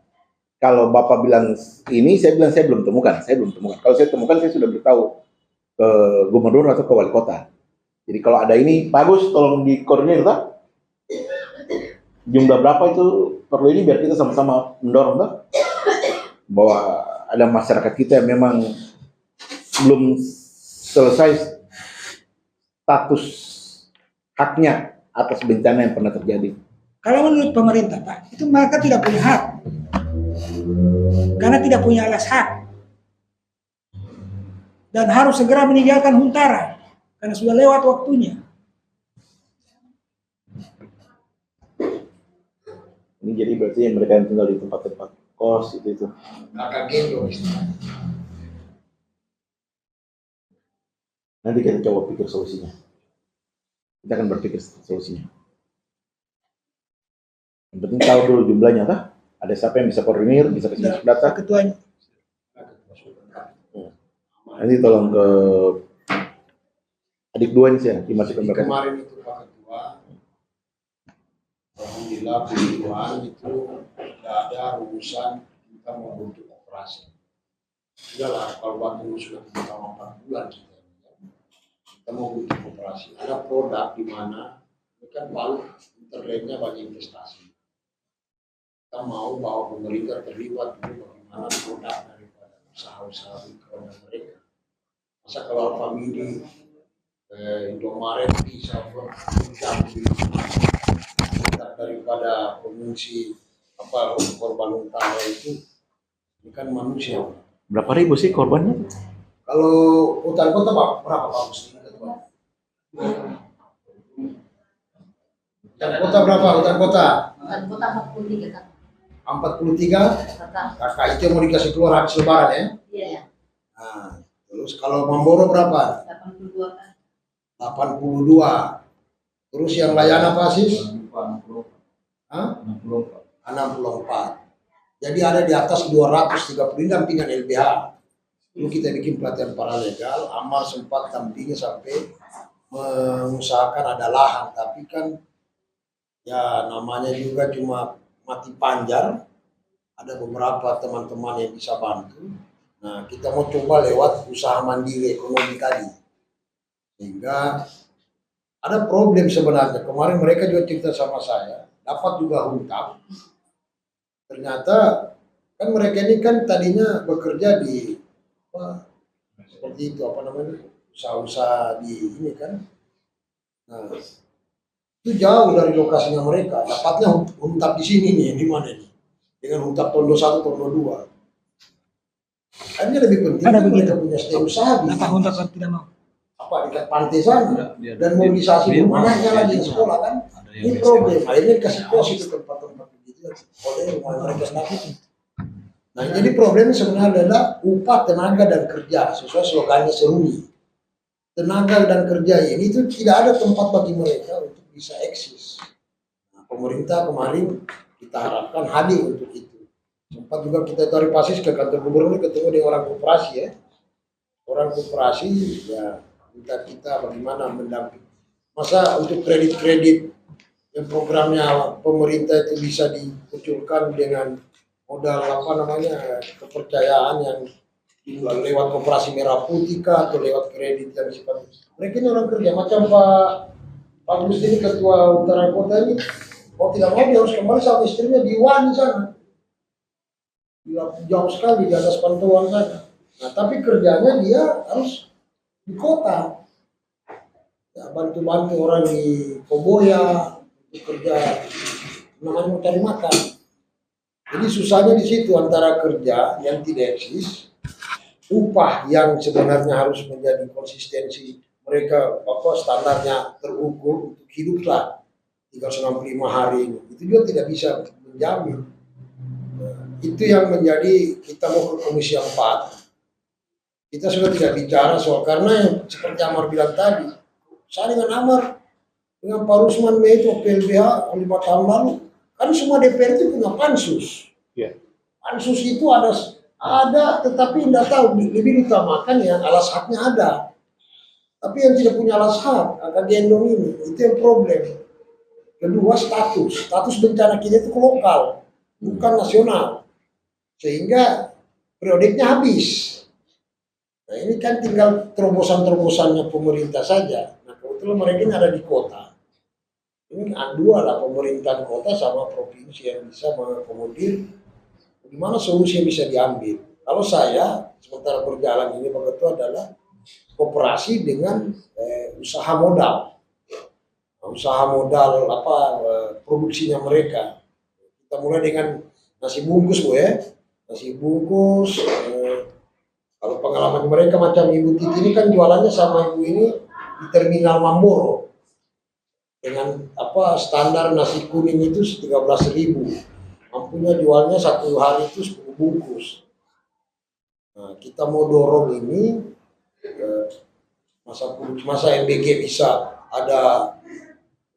kalau Bapak bilang ini, saya bilang saya belum temukan. Kalau saya temukan saya sudah beritahu ke gubernur atau ke wali kota. Jadi kalau ada ini bagus, tolong dikoordinir, Pak. Jumlah berapa itu perlu ini biar kita sama-sama mendorong, Pak, bahwa ada masyarakat kita yang memang belum selesai status haknya atas bencana yang pernah terjadi. Kalau menurut pemerintah, Pak, itu mereka tidak punya hak. Karena tidak punya alas hak. Dan harus segera meninggalkan Huntara. Karena sudah lewat waktunya. Ini jadi berarti yang mereka yang tinggal di tempat-tempat kos itu. Nanti kita coba pikir solusinya. Kita akan berpikir solusinya. Yang penting tahu dulu jumlahnya, tak? Ada siapa yang bisa koordinir, bisa kasih data? Ketuanya. Nanti tolong ke Adik dua ini sih dimasukkan Jadi berapa? kemarin itu Pak Ketua, alhamdulillah puji Tuhan itu tidak ada rumusan kita mau bentuk operasi. Sudahlah, kalau waktu sudah selama 4 bulan kita mau bentuk operasi. Ada produk di mana ini kan baru internetnya banyak investasi. Kita mau bahwa pemerintah terlibat dulu bagaimana produk daripada usaha-usaha mikro mereka. Masa kalau Alfamidi, Indomaret bisa berjam daripada pengungsi apa korban utara itu, ini kan manusia. Berapa ribu sih korbannya? Kalau hutan kota Pak, berapa Pak Musti? Hutan kota berapa? Hutan kota? Bukan kota 43 kan? 43. Kakak. Kakak itu yang mau dikasih keluar habis lebaran ya? Iya ya. Nah, terus kalau Mamboro berapa? 82 kan? 82. Terus yang layan apa sih? 64. 64. Jadi ada di atas 230 dampingan LBH. Dulu kita bikin pelatihan paralegal, Amal sempat dampingi sampai mengusahakan ada lahan, tapi kan ya namanya juga cuma mati panjar. Ada beberapa teman-teman yang bisa bantu. Nah, kita mau coba lewat usaha mandiri ekonomi tadi. Sehingga ada problem sebenarnya. Kemarin mereka juga cerita sama saya, dapat juga huntap. Ternyata kan mereka ini kan tadinya bekerja di apa, seperti itu apa namanya, usaha-usaha di ini kan. Nah, itu jauh dari lokasinya mereka. Dapatnya huntap di sini nih, di mana nih? Dengan huntap tondo 1, tondo 2. Akhirnya lebih penting Ada kan begitu. mereka punya setiap usaha di Kenapa Hunter tidak mau? apa dekat pantai sana dan mobilisasi belum anaknya lagi di sekolah kan. Ini problem. Akhirnya dikasih kos itu tempat-tempat begitu oleh rumah mereka sendiri. Nah, jadi problemnya sebenarnya adalah upah tenaga dan kerja sesuai slogannya Seruni. Tenaga dan kerja ini itu tidak ada tempat bagi mereka untuk bisa eksis. Nah, pemerintah kemarin kita harapkan hadir untuk itu. Sempat juga kita tarik pasis ke kantor gubernur ketemu dengan orang koperasi ya. Orang koperasi ya minta kita bagaimana mendampingi. Masa untuk kredit-kredit yang programnya pemerintah itu bisa dimunculkan dengan modal apa namanya kepercayaan yang lewat koperasi merah putih kah, atau lewat kredit yang sifatnya mereka ini orang kerja macam Pak Gus ini ketua utara kota ini mau tidak mau dia harus kembali sama istrinya di Wani sana, jauh sekali di atas pantauan sana. Nah tapi kerjanya dia harus di kota ya, bantu-bantu orang di Koboya bekerja namanya mencari makan. Jadi susahnya di situ antara kerja yang tidak eksis, upah yang sebenarnya harus menjadi konsistensi mereka apa standarnya terukur untuk hiduplah 365 hari ini. Itu juga tidak bisa menjamin. Nah, itu yang menjadi kita mau ke Komisi 4. Kita sudah tidak bicara soal karena yang seperti Amar bilang tadi, saya dengan Amar dengan Pak Rusman itu PLBH 5 tahun lalu kan semua DPR itu punya pansus. Ya. Pansus itu ada tetapi tidak tahu lebih ditamakan yang alas haknya ada. Tapi yang tidak punya alas hak akan digendong ini itu yang problem. Kedua status bencana kita itu lokal bukan nasional sehingga periodiknya habis. Nah ini kan tinggal terobosan-terobosannya pemerintah saja. Nah kebetulan mereka ini ada di kota. Ini dua lah pemerintahan kota sama provinsi yang bisa mengakomodir gimana solusi yang bisa diambil. Kalau saya sementara berjalan ini Pak Ketua adalah kooperasi dengan usaha modal. Nah, usaha modal apa produksinya mereka. Kita mulai dengan nasi bungkus Bu ya. Nasi bungkus kalau pengalaman mereka macam Ibu Titi ini kan jualannya sama Ibu ini di terminal Mamboro. Dengan apa standar nasi kuning itu 13.000, mampunya jualnya satu hari itu 10 bungkus. Nah, kita mau dorong ini masa MBG bisa ada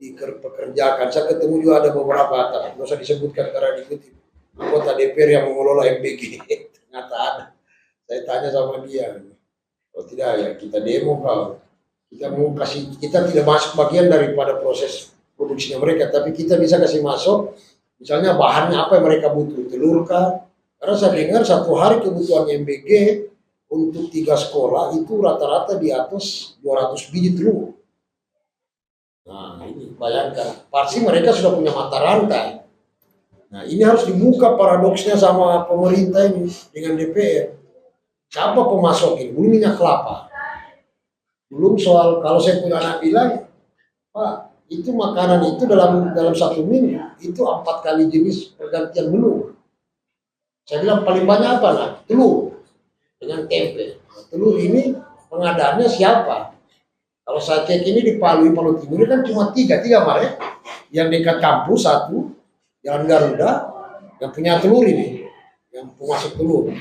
dipekerjakan. Saya ketemu juga ada beberapa, tapi nggak usah disebutkan karena dikutip anggota DPR yang mengelola MBG. Ternyata ada. Saya tanya sama dia, oh tidak ya kita demo kalau kita tidak masuk bagian daripada proses produksinya mereka, tapi kita bisa kasih masuk misalnya bahannya apa yang mereka butuh, telur kah? Karena saya dengar satu hari kebutuhan MBG untuk 3 sekolah itu rata-rata di atas 200 biji telur. Nah ini bayangkan, pasti mereka sudah punya mata rantai. Nah ini harus dibuka paradoksnya sama pemerintah ini dengan DPR. Siapa pemasok ini? Belum minyak kelapa. Belum soal, kalau saya punya anak bilang, Pak, itu makanan itu dalam 1 minggu, itu 4 kali jenis pergantian menu. Saya bilang paling banyak apa lah? Telur dengan tempe. Telur ini pengadaannya siapa? Kalau saya cek ini di Palu Timur kan cuma 3 Maret. Yang dekat kampus 1, Jalan Garuda, yang punya telur ini, yang pemasok telur.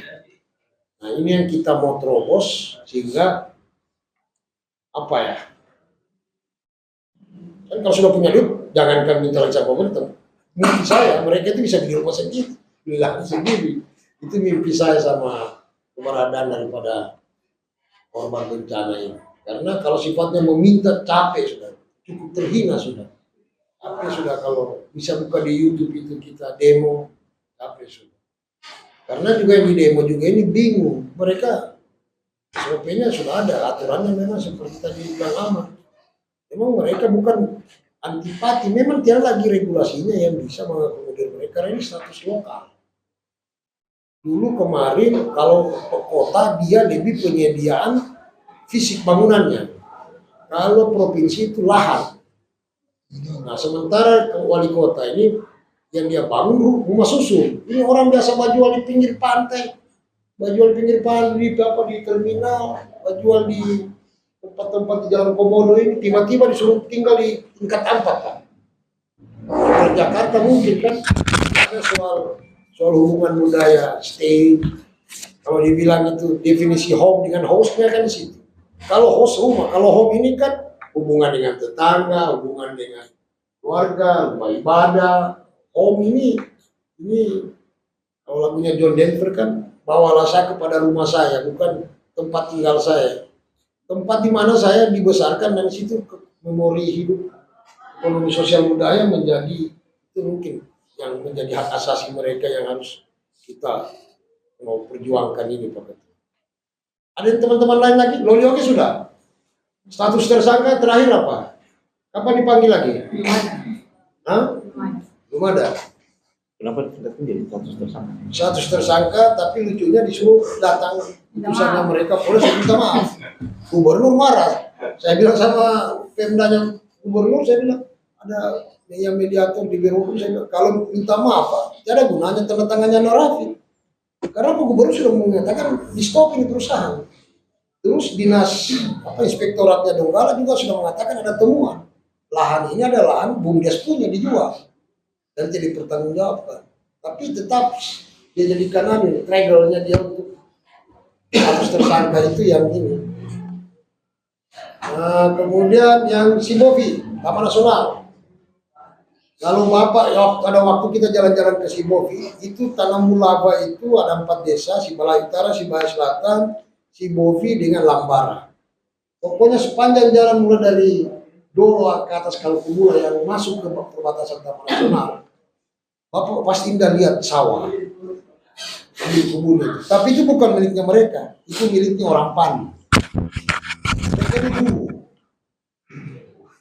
Nah ini yang kita mau terobos sehingga apa ya? Kan kalau sudah punya duit, jangankan minta lagi sama pemerintah. Mimpi saya, mereka itu bisa beli rumah sendiri, beli lahan sendiri. Itu mimpi saya sama keberadaan daripada korban bencana ini. Karena kalau sifatnya meminta, capek sudah, cukup terhina sudah. Capek sudah kalau bisa buka di YouTube itu kita demo, capek sudah. Karena juga yang di demo juga ini bingung, mereka SOP-nya sudah ada, aturannya memang seperti tadi bilang Ahmad. Memang mereka bukan antipati, memang tidak lagi regulasinya yang bisa mengakomodir mereka, karena ini status lokal. Dulu kemarin kalau kota dia lebih penyediaan fisik bangunannya, kalau provinsi itu lahan. Nah sementara wali kota ini yang dia bangun rumah susun, ini orang biasa jual di pinggir pantai, jual di terminal, jual di tempat-tempat di Jalan Komodo ini, tiba-tiba disuruh tinggal di tingkat 4 kan. Di Jakarta mungkin kan ada soal hubungan budaya, stay. Kalau dibilang itu definisi home dengan hostnya kan di situ. Kalau host rumah, kalau home ini kan hubungan dengan tetangga, hubungan dengan keluarga, rumah ibadah. Home ini kalau lagunya John Denver kan, bawalah saya kepada rumah saya, bukan tempat tinggal saya. Tempat di mana saya dibesarkan dan situ memori hidup, ekonomi sosial budaya menjadi itu mungkin yang menjadi hak asasi mereka yang harus kita mau perjuangkan ini Pak. Ada teman-teman lain lagi? Loli oke sudah. Status tersangka terakhir apa? Kapan dipanggil lagi? Hah? Belum ada. Kenapa tidak menjadi status tersangka? Status tersangka, tapi lucunya disuruh datang utusannya mereka, polisi minta maaf. Gubernur marah. Saya bilang sama Pemdanya gubernur, saya bilang ada yang mediator di biro hukum, saya bilang kalau minta maaf Pak, tidak ada gunanya tanda tangannya Norafi. Karena Pak Gubernur sudah mengatakan di stop ini perusahaan. Terus dinas inspektoratnya Donggala juga sudah mengatakan ada temuan. Lahan ini ada lahan BUMDes punya dijual dan tidak dipertanggungjawabkan. Tapi tetap dia jadikan triggernya dia untuk status tersangka itu yang ini. Nah, kemudian yang Sibovi, Taman Nasional. Kalau Bapak ya, ada waktu kita jalan-jalan ke Sibovi, itu tanam mulaba itu ada 4 desa, Sibalai Utara, Sibalai Selatan, Sibovi dengan Lambara. Pokoknya sepanjang jalan mulai dari Dolo ke atas Kalkumula yang masuk ke perbatasan Taman Nasional, Bapak pasti indah lihat sawah di kebun itu. Tapi itu bukan miliknya mereka, itu miliknya orang Pani. Mereka ini buruh,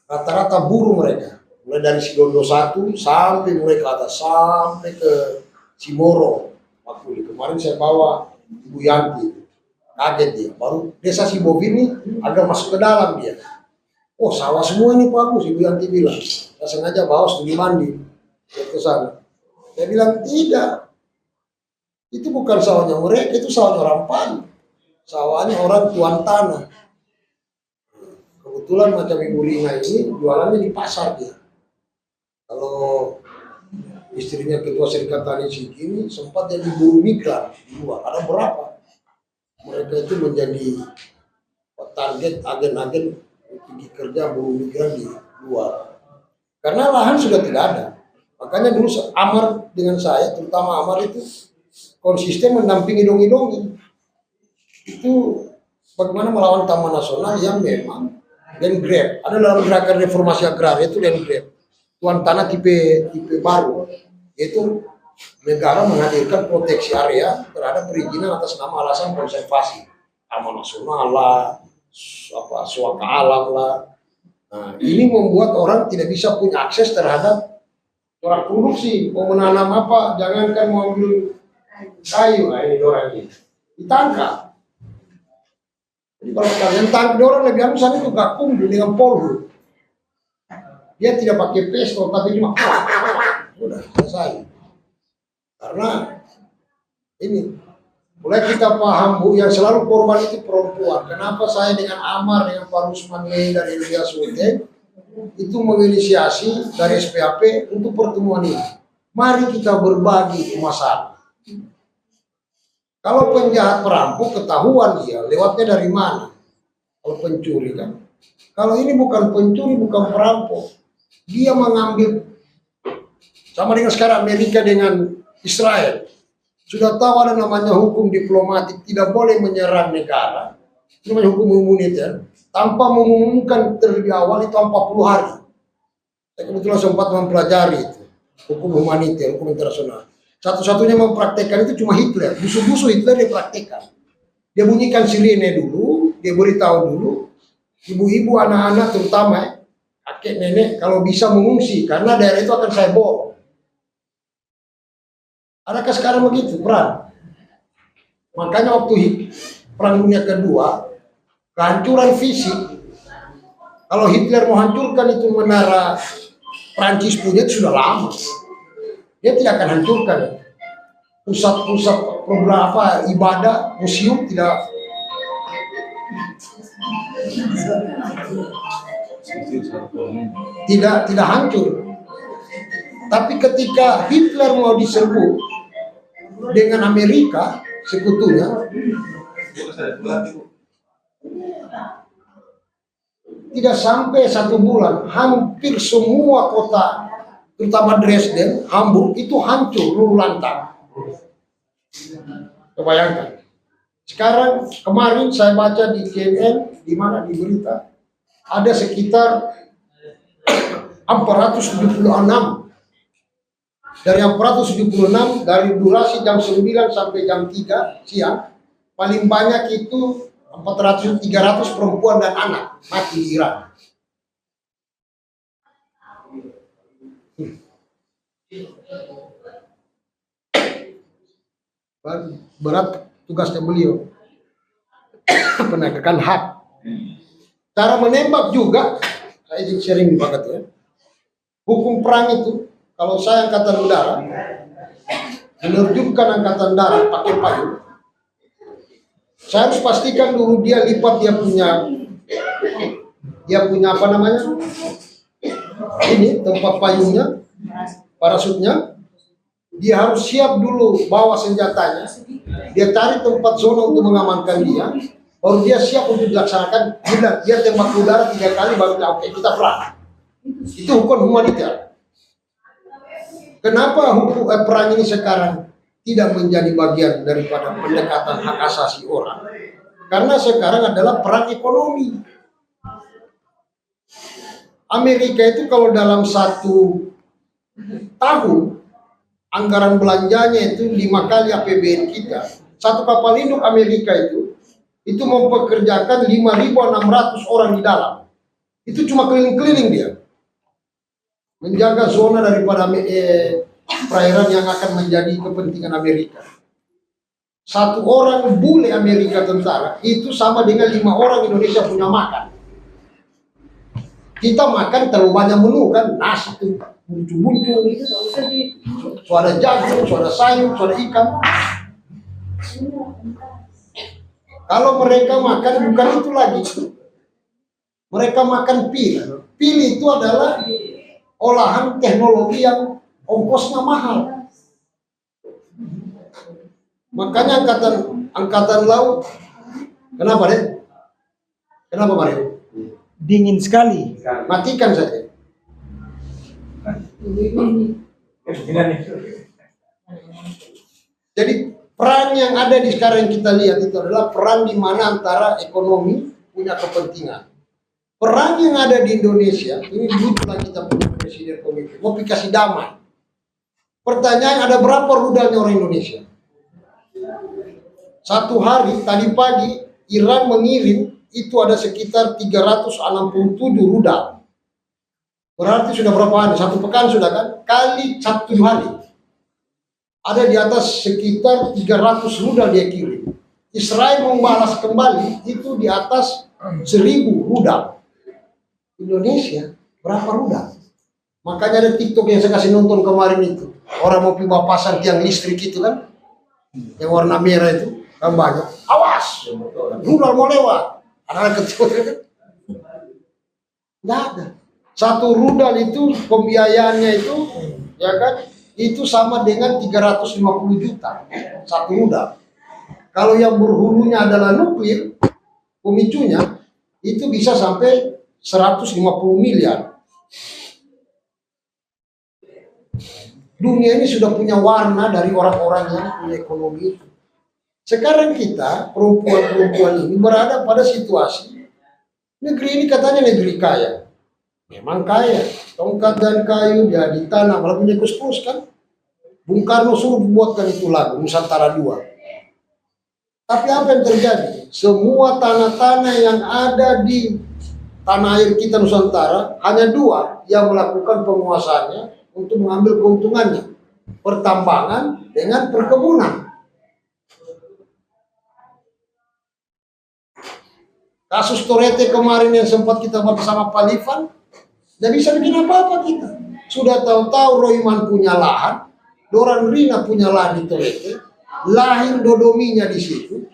rata-rata buruh mereka. Mulai dari Sidondo 1 sampai mulai ke atas, sampai ke Simoro. Makuli. Kemarin saya bawa Ibu Yanti, kaget dia. Baru desa Sibovi ini agak masuk ke dalam dia. Oh sawah semua ini bagus, Ibu Yanti bilang. Saya sengaja bawa studi mandi ke sana. Saya bilang tidak. Itu bukan sawahnya mereka, itu sawahnya orang Pani. Sawahnya orang tuan tanah. Kebetulan macam Ibu Lina ini jualannya di pasar dia. Kalau istrinya ketua Serikat Tani Sikini sempat jadi buruh migran di luar. Ada berapa? Mereka itu menjadi target agen-agen pergi kerja buruh migran di luar. Karena lahan sudah tidak ada. Makanya dulu Amar dengan saya, terutama Amar itu konsisten mendampingi dongi-dongi. Itu bagaimana melawan Taman Nasional yang memang land grab. Ada dalam gerakan reformasi agraria itu land grab. Tuan tanah tipe baru, yaitu negara menghadirkan proteksi area terhadap perizinan atas nama alasan konservasi, taman nasional lah, suaka alam lah. Nah, ini membuat orang tidak bisa punya akses terhadap orang produksi. Mau menanam apa, jangankan mau ambil kayu, nah ini orang ini ditangkap. Jadi kalau kalian tangkap orang lebih anusan itu gakung dengan polhu. Dia tidak pakai pistol tapi cuma udah selesai. Karena ini mulai kita paham Bu, yang selalu korban itu perempuan. Kenapa saya dengan Amar dengan Pak Rusman dari Ilyas Sultan itu menginisiasi dari SPAP untuk pertemuan ini. Mari kita berbagi masalah. Kalau penjahat perampok ketahuan dia lewatnya dari mana? Kalau pencuri kan. Kalau ini bukan pencuri, bukan perampok. Dia mengambil sama dengan sekarang Amerika dengan Israel. Sudah tahu ada namanya hukum diplomatik, tidak boleh menyerang negara. Itu namanya hukum humaniter. Tanpa mengumumkan terlebih awal itu 40 hari. Saya kebetulan sempat mempelajari itu. Hukum humaniter, hukum internasional. Satu-satunya mempraktekkan itu cuma Hitler. Busu-busu Hitler dia praktekkan. Dia bunyikan sirene dulu, dia beritahu dulu. Ibu-ibu, anak-anak terutama, kakek, nenek, kalau bisa mengungsi. Karena daerah itu akan saya bom. Adakah sekarang begitu perang? Makanya waktu Perang Dunia Kedua, kehancuran fisik, kalau Hitler mau hancurkan itu menara Prancis punya itu sudah lama. Dia tidak akan hancurkan. Pusat-pusat beberapa ibadah, museum tidak hancur. Tapi ketika Hitler mau diserbu dengan Amerika sekutunya, tidak sampai 1 bulan, hampir semua kota, terutama Dresden, Hamburg itu hancur luluh lantak. Kebayangkan. Sekarang kemarin saya baca di CNN, di mana di berita, ada sekitar 476. Dari 476 dari durasi jam 9 sampai jam 3 siang, paling banyak itu 300 perempuan dan anak mati di Iran. Berat tugasnya beliau. Penegakan hak. Cara menembak juga, saya sering dipakai ya. Hukum perang itu, kalau saya angkatan udara, menerjunkan angkatan darat pakai payung, saya harus pastikan dulu dia lipat dia punya apa namanya, ini tempat payungnya, parasutnya. Dia harus siap dulu bawa senjatanya. Dia cari tempat zona untuk mengamankan dia. Baru dia siap untuk dilaksanakan. Dia tembak udara 3 kali baru oke kita perang. Itu hukum humaniter. Kenapa hukum perang ini sekarang tidak menjadi bagian daripada pendekatan hak asasi orang? Karena sekarang adalah perang ekonomi. Amerika itu kalau dalam 1 tahun anggaran belanjanya itu 5 kali APBN kita. 1 kapal induk Amerika itu mempekerjakan 5.600 orang di dalam. Itu cuma keliling-keliling dia. Menjaga zona daripada perairan yang akan menjadi kepentingan Amerika. 1 orang bule Amerika tentara itu sama dengan 5 orang Indonesia punya makan. Kita makan terlalu banyak menu kan, nasi itu muncul-muncul, ada jagung, ada sayur, ada ikan. Kalau mereka makan bukan itu lagi, mereka makan pil. Pil itu adalah olahan teknologi yang ongkosnya mahal. Makanya angkatan laut, kenapa deh? Kenapa Mario? Dingin sekali. Matikan saja. Jadi perang yang ada di sekarang yang kita lihat itu adalah perang di mana antara ekonomi punya kepentingan. Perang yang ada di Indonesia, ini luculah kita punya presiden komite, mau kasih damai. Pertanyaan, ada berapa rudalnya orang Indonesia? Satu hari, tadi pagi, Iran mengirim, itu ada sekitar 367 rudal. Berarti sudah berapa hari? Satu pekan sudah kan? Kali 1 hari. Ada di atas sekitar 300 rudal dia kirim. Israel membalas kembali, itu di atas 1000 rudal. Indonesia berapa rudal? Makanya ada TikTok yang saya kasih nonton kemarin itu, orang mau pindah pasang tiang listrik itu kan, yang warna merah itu kan banyak. Awas, rudal mau lewat. Anak kecil kan? Nggak ada. Satu rudal itu pembiayaannya itu, ya kan? Itu sama dengan 350 juta satu rudal. Kalau yang berhulunya adalah nuklir, pemicunya itu bisa sampai 150 miliar. Dunia ini sudah punya warna dari orang-orang yang punya ekonomi. Sekarang kita, perempuan-perempuan ini berada pada situasi, negeri ini katanya negeri kaya. Memang kaya, tongkat dan kayu jadi tanah, malah punya kus-kus kan. Bung Karno suruh buatkan itu lagu, Nusantara 2. Tapi apa yang terjadi? Semua tanah-tanah yang ada di tanah air kita Nusantara, hanya 2 yang melakukan penguasaannya untuk mengambil keuntungannya. Pertambangan dengan perkebunan. Kasus Torete kemarin yang sempat kita bahas bersama Pak Livan, tidak bisa bikin apa-apa kita. Sudah tahu-tahu Royman punya lahan, Doran Rina punya lahan di Torete, lahir Dodominya di situ,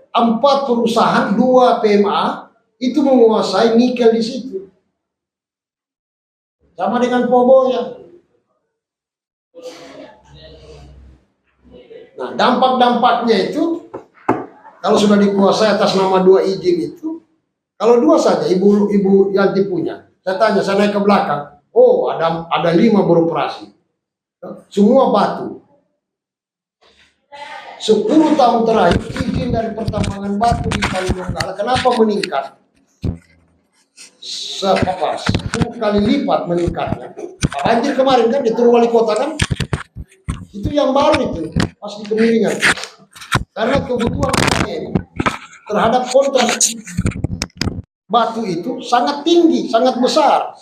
4 perusahaan, 2 PMA, itu menguasai nikel di situ. Sama dengan Poboya. Nah, dampak-dampaknya itu, kalau sudah dikuasai atas nama 2 izin itu, kalau 2 saja Ibu Yanti punya. Saya tanya, saya naik ke belakang, oh ada 5 beroperasi. Semua batu. 10 tahun terakhir, izin dari pertambangan batu di Palu Donggala, kenapa meningkat? 10 kali lipat meningkatnya. Banjir kemarin kan, di Turun Wali Kota kan, itu yang baru itu, pas di Kemiringan. Karena kebutuhan ini terhadap kontrak batu itu sangat tinggi, sangat besar.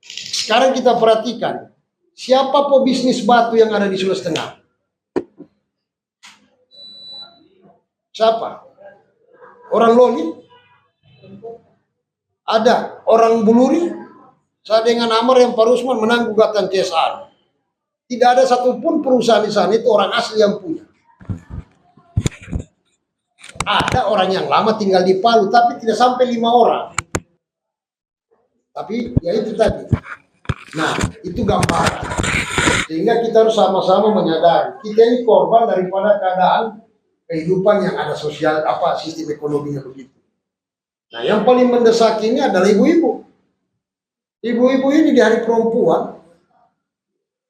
Sekarang kita perhatikan, siapa pebisnis batu yang ada di Sulawesi Tengah? Siapa? Orang Loli? Ada. Orang Buluri? Saya dengan Amar yang Pak Rusman menang gugatan CSR. Tidak ada satupun perusahaan di sana itu orang asli yang punya. Ada orang yang lama tinggal di Palu, tapi tidak sampai 5 orang. Tapi ya itu tadi. Nah, itu gambaran. Sehingga kita harus sama-sama menyadari, kita ini korban daripada keadaan kehidupan yang ada sosial, sistem ekonominya begitu. Nah, yang paling mendesak ini adalah ibu-ibu. Ibu-ibu ini di Hari Perempuan,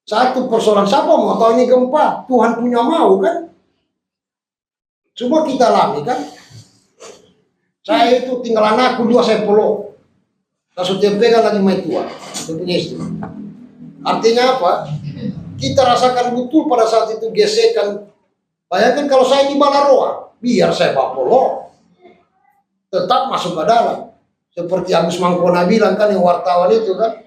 satu persoalan, siapa mau tahu ini gempa? Tuhan punya mau kan? Coba kita alami kan? Saya itu tinggal anakku 2 saya peluk. Saya sudah pegang lagi main tua, saya punya istri. Artinya apa? Kita rasakan betul pada saat itu gesekan. Bayangkan kalau saya di Balaroa, biar saya bapolo, tetap masuk ke dalam. Seperti Agus Mangkona bilang kan, yang wartawan itu kan,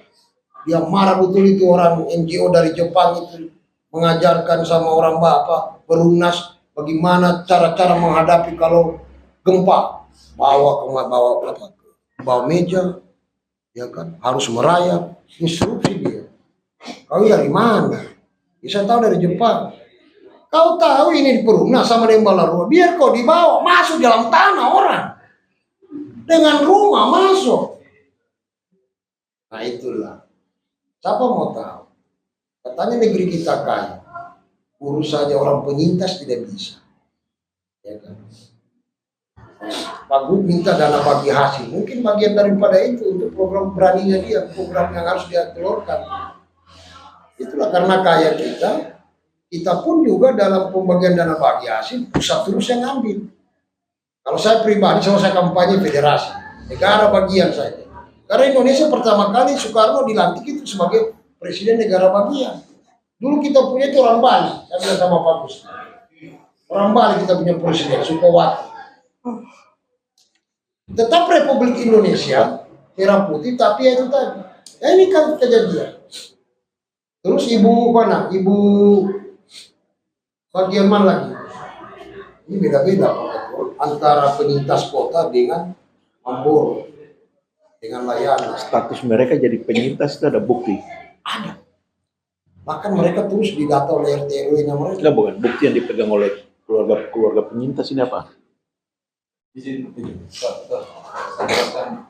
dia marah betul itu orang NGO dari Jepang itu mengajarkan sama orang bapak berumnas bagaimana cara-cara menghadapi kalau gempa. Bawa meja, ya kan, harus merayap, instruksi dia. Kau dari mana? Bisa tahu dari Jepang. Kau tahu ini perumnas sama dengan Balaroa, biar kau dibawa masuk dalam tanah orang. Dengan rumah masuk. Nah itulah. Siapa mau tahu? Katanya negeri kita kaya. Urus saja orang penyintas tidak bisa. Ya kan? Pak Gub minta dana bagi hasil. Mungkin bagian daripada itu untuk program beraninya dia, program yang harus dia telurkan. Itulah karena kaya kita pun juga dalam pembagian dana bagi hasil pusat terus yang ngambil. Kalau saya pribadi, saya kampanye federasi. negara bagian saja. Karena Indonesia pertama kali Soekarno dilantik itu sebagai presiden negara bagian. Dulu kita punya itu orang Bali, saya bilang sama Pak Gus. Orang Bali kita punya presiden, Sukowati. Tetap Republik Indonesia, merah putih, tapi ya itu tadi. Ya ini kan kejadian. Terus ibu mana? Ibu bagian mana lagi? Ini beda-beda Pak Ketua. Antara penyintas kota dengan Mamboro, dengan layanan. Status mereka jadi penyintas itu ada bukti. Ada. Bahkan mereka terus didata oleh RT RW-nya mereka. Enggak, bukan bukti yang dipegang oleh keluarga penyintas ini apa? Izin, Pak, saya jelaskan.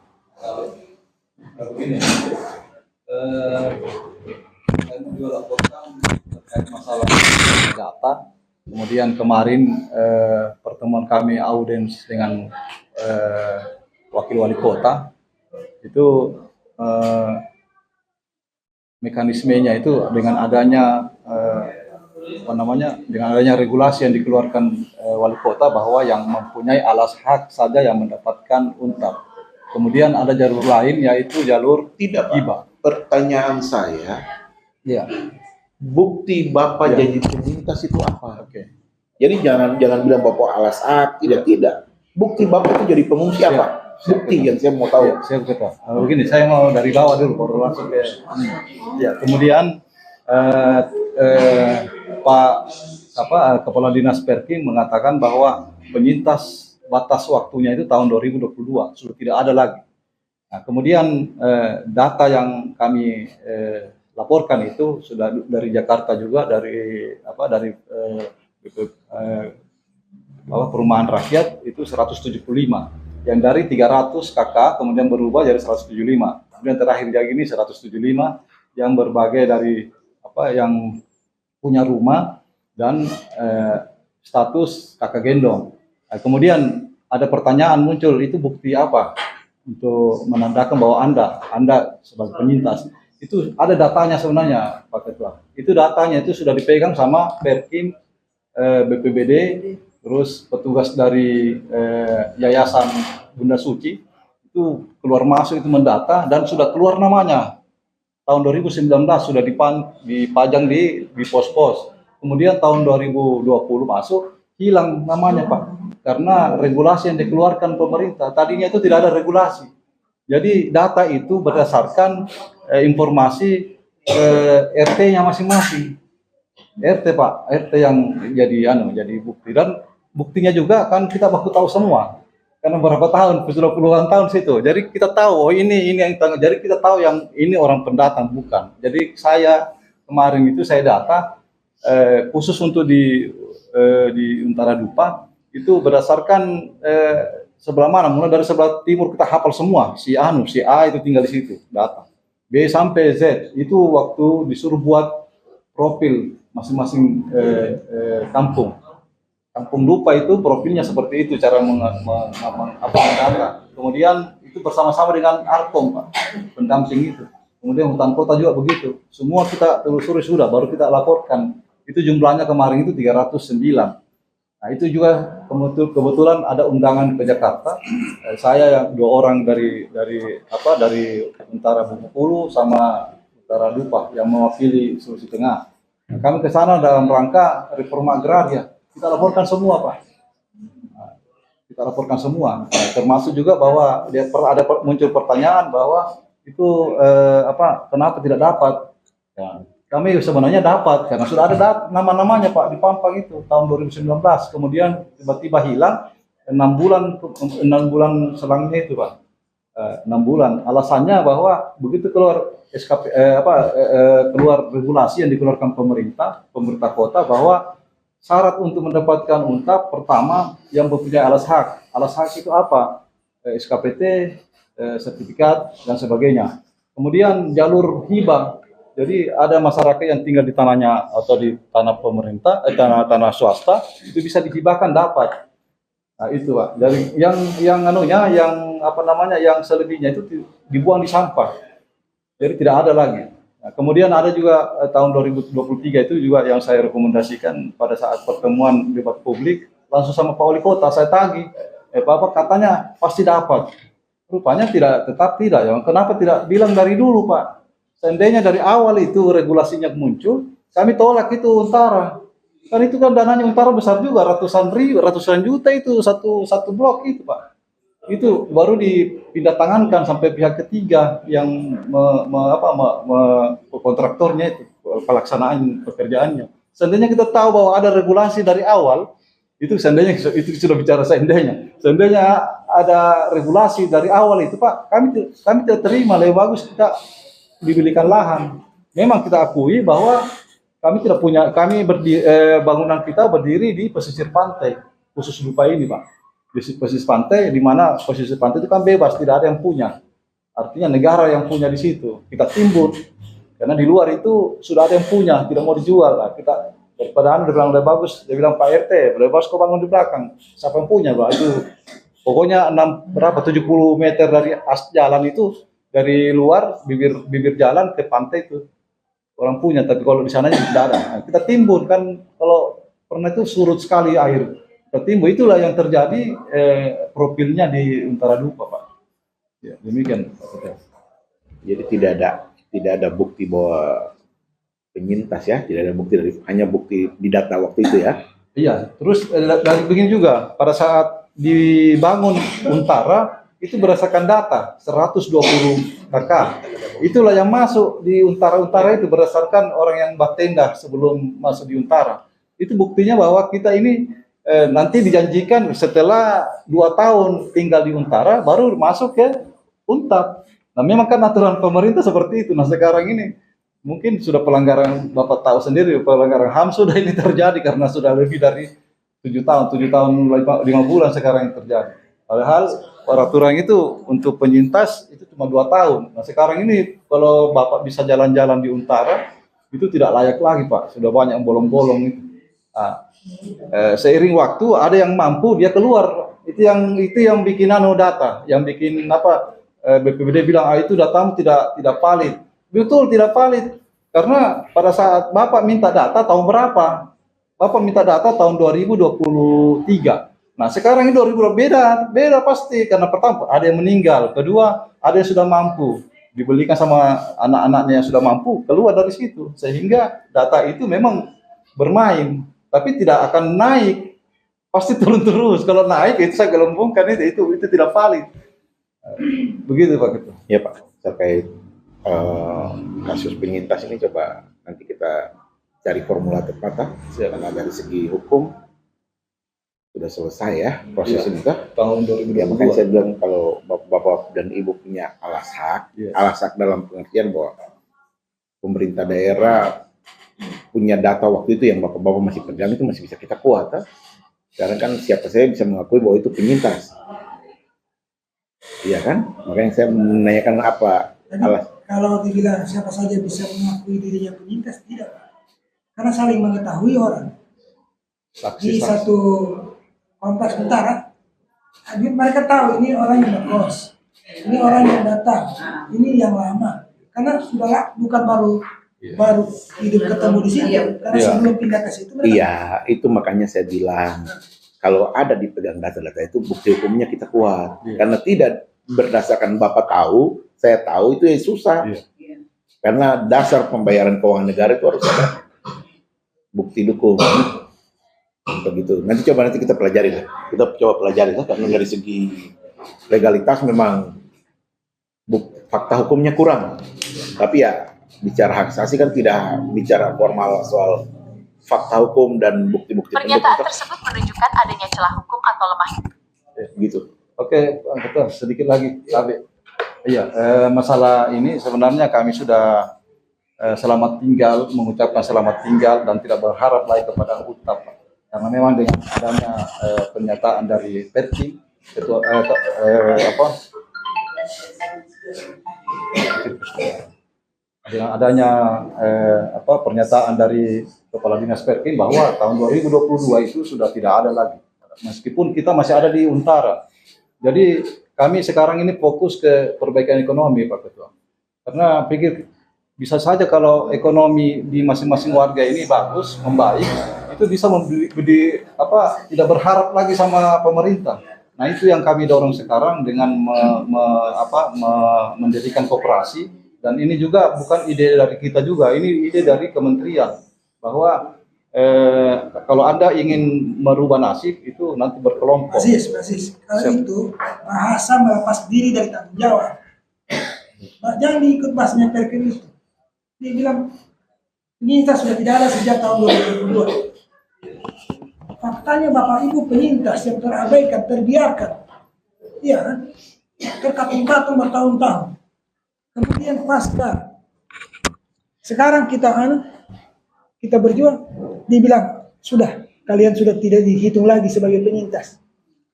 Begini, saya juga laporkan terkait masalah data. Kemudian kemarin pertemuan kami audiens dengan wakil wali kota itu mekanismenya itu dengan adanya dengan adanya regulasi yang dikeluarkan wali kota bahwa yang mempunyai alas hak saja yang mendapatkan UNTAP. Kemudian ada jalur lain yaitu jalur Tidak, Pak. hibah. Pertanyaan saya, Ya, bukti Bapak Ya. jadi penyintas itu apa? oke. Jadi jangan bilang Bapak alas hak, tidak. Bukti Bapak itu jadi pengungsi Siap. apa? Bukti yang saya mau tahu. Ya, saya betul. Begini, saya mau dari bawah dulu baru langsung ke ya. Kemudian Pak Kepala Dinas Perkim mengatakan bahwa penyintas batas waktunya itu tahun 2022 sudah tidak ada lagi. Nah, kemudian data yang kami laporkan itu sudah dari Jakarta juga dari Perumahan Rakyat itu 175. Yang dari 300 KK kemudian berubah jadi 175. Kemudian terakhir yang ini 175 yang berbagai dari yang punya rumah dan status kakak gendong. Nah, kemudian ada pertanyaan muncul, itu bukti apa untuk menandakan bahwa Anda sebagai penyintas? Itu ada datanya sebenarnya Pak Ketua. Itu datanya itu sudah dipegang sama Perkim, BPBD, terus petugas dari Yayasan Bunda Suci itu keluar masuk itu mendata dan sudah keluar namanya. Tahun 2019 sudah dipajang di pos-pos. Kemudian tahun 2020 masuk, hilang namanya Pak. Karena regulasi yang dikeluarkan pemerintah, tadinya itu tidak ada regulasi. Jadi data itu berdasarkan informasi RT-nya masing-masing. RT Pak, RT yang jadi bukti. Dan buktinya juga kan kita baku tahu semua. Karena berapa tahun, sudah puluhan tahun situ. Jadi kita tahu, oh ini yang tanggung. Jadi kita tahu yang ini orang pendatang, bukan. Jadi saya kemarin itu saya data khusus untuk di Untara Dupa itu berdasarkan sebelah mana, mulai dari sebelah timur kita hafal semua. Si A itu tinggal di situ, data. B sampai Z itu waktu disuruh buat profil masing-masing kampung. Kampung Dupa itu profilnya seperti itu cara mendata. Kemudian itu bersama-sama dengan Arkom Pak, pendamping itu. Kemudian hutan kota juga begitu. Semua kita telusuri sudah, baru kita laporkan. Itu jumlahnya kemarin itu 309. Nah itu juga kebetulan ada undangan ke Jakarta. Saya yang 2 orang dari Untara Bengkulu sama Untara Dupa yang mewakili Sulawesi Tengah. Nah, kami ke sana dalam rangka reforma agraria. Kita laporkan semua Pak. Nah, kita laporkan semua. Nah, termasuk juga bahwa ada muncul pertanyaan bahwa itu kenapa tidak dapat? Ya, kami sebenarnya dapat karena sudah ada nama-namanya Pak di Pampang itu tahun 2019. Kemudian tiba-tiba hilang 6 bulan selangnya itu Pak. 6 bulan. Alasannya bahwa begitu keluar keluar regulasi yang dikeluarkan pemerintah kota bahwa syarat untuk mendapatkan UNTAP pertama yang mempunyai alas hak. Alas hak itu apa? SKPT, sertifikat dan sebagainya. Kemudian jalur hibah. Jadi ada masyarakat yang tinggal di tanahnya atau di tanah pemerintah, tanah swasta itu bisa dihibahkan dapat. Nah itu Pak. Dari yang selebihnya itu dibuang di sampah. Jadi tidak ada lagi. Nah, kemudian ada juga tahun 2023 itu juga yang saya rekomendasikan pada saat pertemuan debat publik langsung sama Pak Wali Kota saya tagih, Bapak katanya pasti dapat. rupanya tetap tidak. Ya. Kenapa tidak bilang dari dulu, Pak? Seandainya dari awal itu regulasinya muncul, kami tolak itu Untara. Kan itu kan dananya Untara besar juga, ratusan juta itu satu blok itu, Pak. Itu baru dipindah tangankan sampai pihak ketiga yang kontraktornya itu pelaksanaan pekerjaannya. Seandainya kita tahu bahwa ada regulasi dari awal, itu seandainya itu sudah bicara seandainya ada regulasi dari awal itu, Pak, kami tidak terima. Lebih bagus kita dibelikan lahan. Memang kita akui bahwa kami tidak punya, bangunan kita berdiri di pesisir pantai khusus Dupa ini, Pak. Di pesisir pantai, di mana pesisir pantai itu kan bebas, tidak ada yang punya. Artinya negara yang punya di situ. Kita timbun, karena di luar itu sudah ada yang punya, tidak mau dijual. Nah, kita padahal dia bilang lebih bagus, dia bilang Pak RT, lebih bagus kau bangun di belakang. Siapa yang punya, Pak? Itu pokoknya 70 meter dari jalan itu, dari luar bibir jalan ke pantai itu orang punya, tapi kalau di sana tidak ada. Nah, kita timbun kan, kalau pernah itu surut sekali air. Kita timbun, itulah yang terjadi profilnya di Untara Dupa, Pak. Ya, demikian, Pak. Jadi tidak ada bukti bahwa penyintas ya, tidak ada bukti hanya bukti di data waktu itu ya. Iya, terus dari begini juga, pada saat dibangun Untara itu berdasarkan data 120 KK. Itulah yang masuk di Untara itu berdasarkan orang yang bertenda sebelum masuk di Untara. Itu buktinya bahwa kita ini nanti dijanjikan setelah 2 tahun tinggal di Untara baru masuk ke Untap. Nah, memang kan aturan pemerintah seperti itu. Nah, sekarang ini mungkin sudah pelanggaran, Bapak tahu sendiri, pelanggaran HAM sudah ini terjadi karena sudah lebih dari 7 tahun 5 bulan sekarang yang terjadi. Padahal peraturan itu untuk penyintas itu cuma 2 tahun. Nah, sekarang ini kalau Bapak bisa jalan-jalan di Untara itu tidak layak lagi, Pak. Sudah banyak bolong-bolong itu. Nah, seiring waktu ada yang mampu dia keluar. Itu yang bikin data, yang bikin BPBD bilang itu datamu tidak valid. Betul, tidak valid. Karena pada saat Bapak minta data tahun berapa? Bapak minta data tahun 2023. Nah, sekarang ini 2000 beda pasti, karena pertama ada yang meninggal, kedua ada yang sudah mampu, dibelikan sama anak-anaknya yang sudah mampu, keluar dari situ. Sehingga data itu memang bermain, tapi tidak akan naik. Pasti turun terus. Kalau naik itu saya gelembungkan itu tidak valid. Begitu, Pak Ketua. Ya, Pak, terkait kasus penyintas ini coba nanti kita cari formula tepat, karena dari segi hukum sudah selesai ya proses ini tahun 2022. Ya, makanya saya bilang kalau bapak dan ibu punya alas hak dalam pengertian bahwa pemerintah daerah punya data waktu itu yang bapak masih pegang, itu masih bisa kita kuat. Sekarang kan siapa saya bisa mengakui bahwa itu penyintas. Iya kan? Makanya saya menanyakan apa alas. Kalau dibilang siapa saja bisa mengakui dirinya penyintas, tidak. Karena saling mengetahui orang. Di satu kompleks Untara, mereka tahu ini orang yang berkos, ini orang yang datang, ini yang lama. Karena sudah bukan baru hidup ketemu di situ. Karena sebelum pindah ke situ. Iya, itu makanya saya bilang kalau ada dipegang data-data itu bukti hukumnya kita kuat. Karena tidak berdasarkan Bapak tahu, saya tahu itu susah. Karena dasar pembayaran keuangan negara itu harus ada bukti dukung. Begitu. Nanti kita pelajari lah. Kita coba pelajari lah, karena dari segi legalitas memang fakta hukumnya kurang. Tapi ya bicara hak asasi kan tidak bicara formal soal fakta hukum dan bukti-bukti. Pernyataan tersebut menunjukkan adanya celah hukum atau lemah. Gitu. Oke, Ketua, sedikit lagi. Iya, masalah ini sebenarnya kami sudah selamat tinggal, mengucapkan selamat tinggal dan tidak berharap lagi kepada Untap, karena memang dengan adanya pernyataan dari Perki, ketua dengan adanya pernyataan dari Kepala Dinas Perki bahwa tahun 2022 itu sudah tidak ada lagi, meskipun kita masih ada di Untara. Jadi kami sekarang ini fokus ke perbaikan ekonomi, Pak Ketua, karena pikir bisa saja kalau ekonomi di masing-masing warga ini bagus, membaik, itu bisa tidak berharap lagi sama pemerintah. Nah itu yang kami dorong sekarang dengan mendirikan koperasi, dan ini juga bukan ide dari kita juga, ini ide dari kementerian bahwa kalau Anda ingin merubah nasib itu nanti berkelompok. Basis. Kalau itu bahasa melepas diri dari tanggung jawab. Jangan diikut bahasanya Perkin itu. Dia bilang penyintas sudah tidak ada sejak tahun 2022. Faktanya Bapak Ibu penyintas yang terabaikan, terbiarkan, iya kan? Terkatung-katung bertahun-tahun. Kemudian pasca, sekarang kita berjuang, dibilang sudah kalian sudah tidak dihitung lagi sebagai penyintas.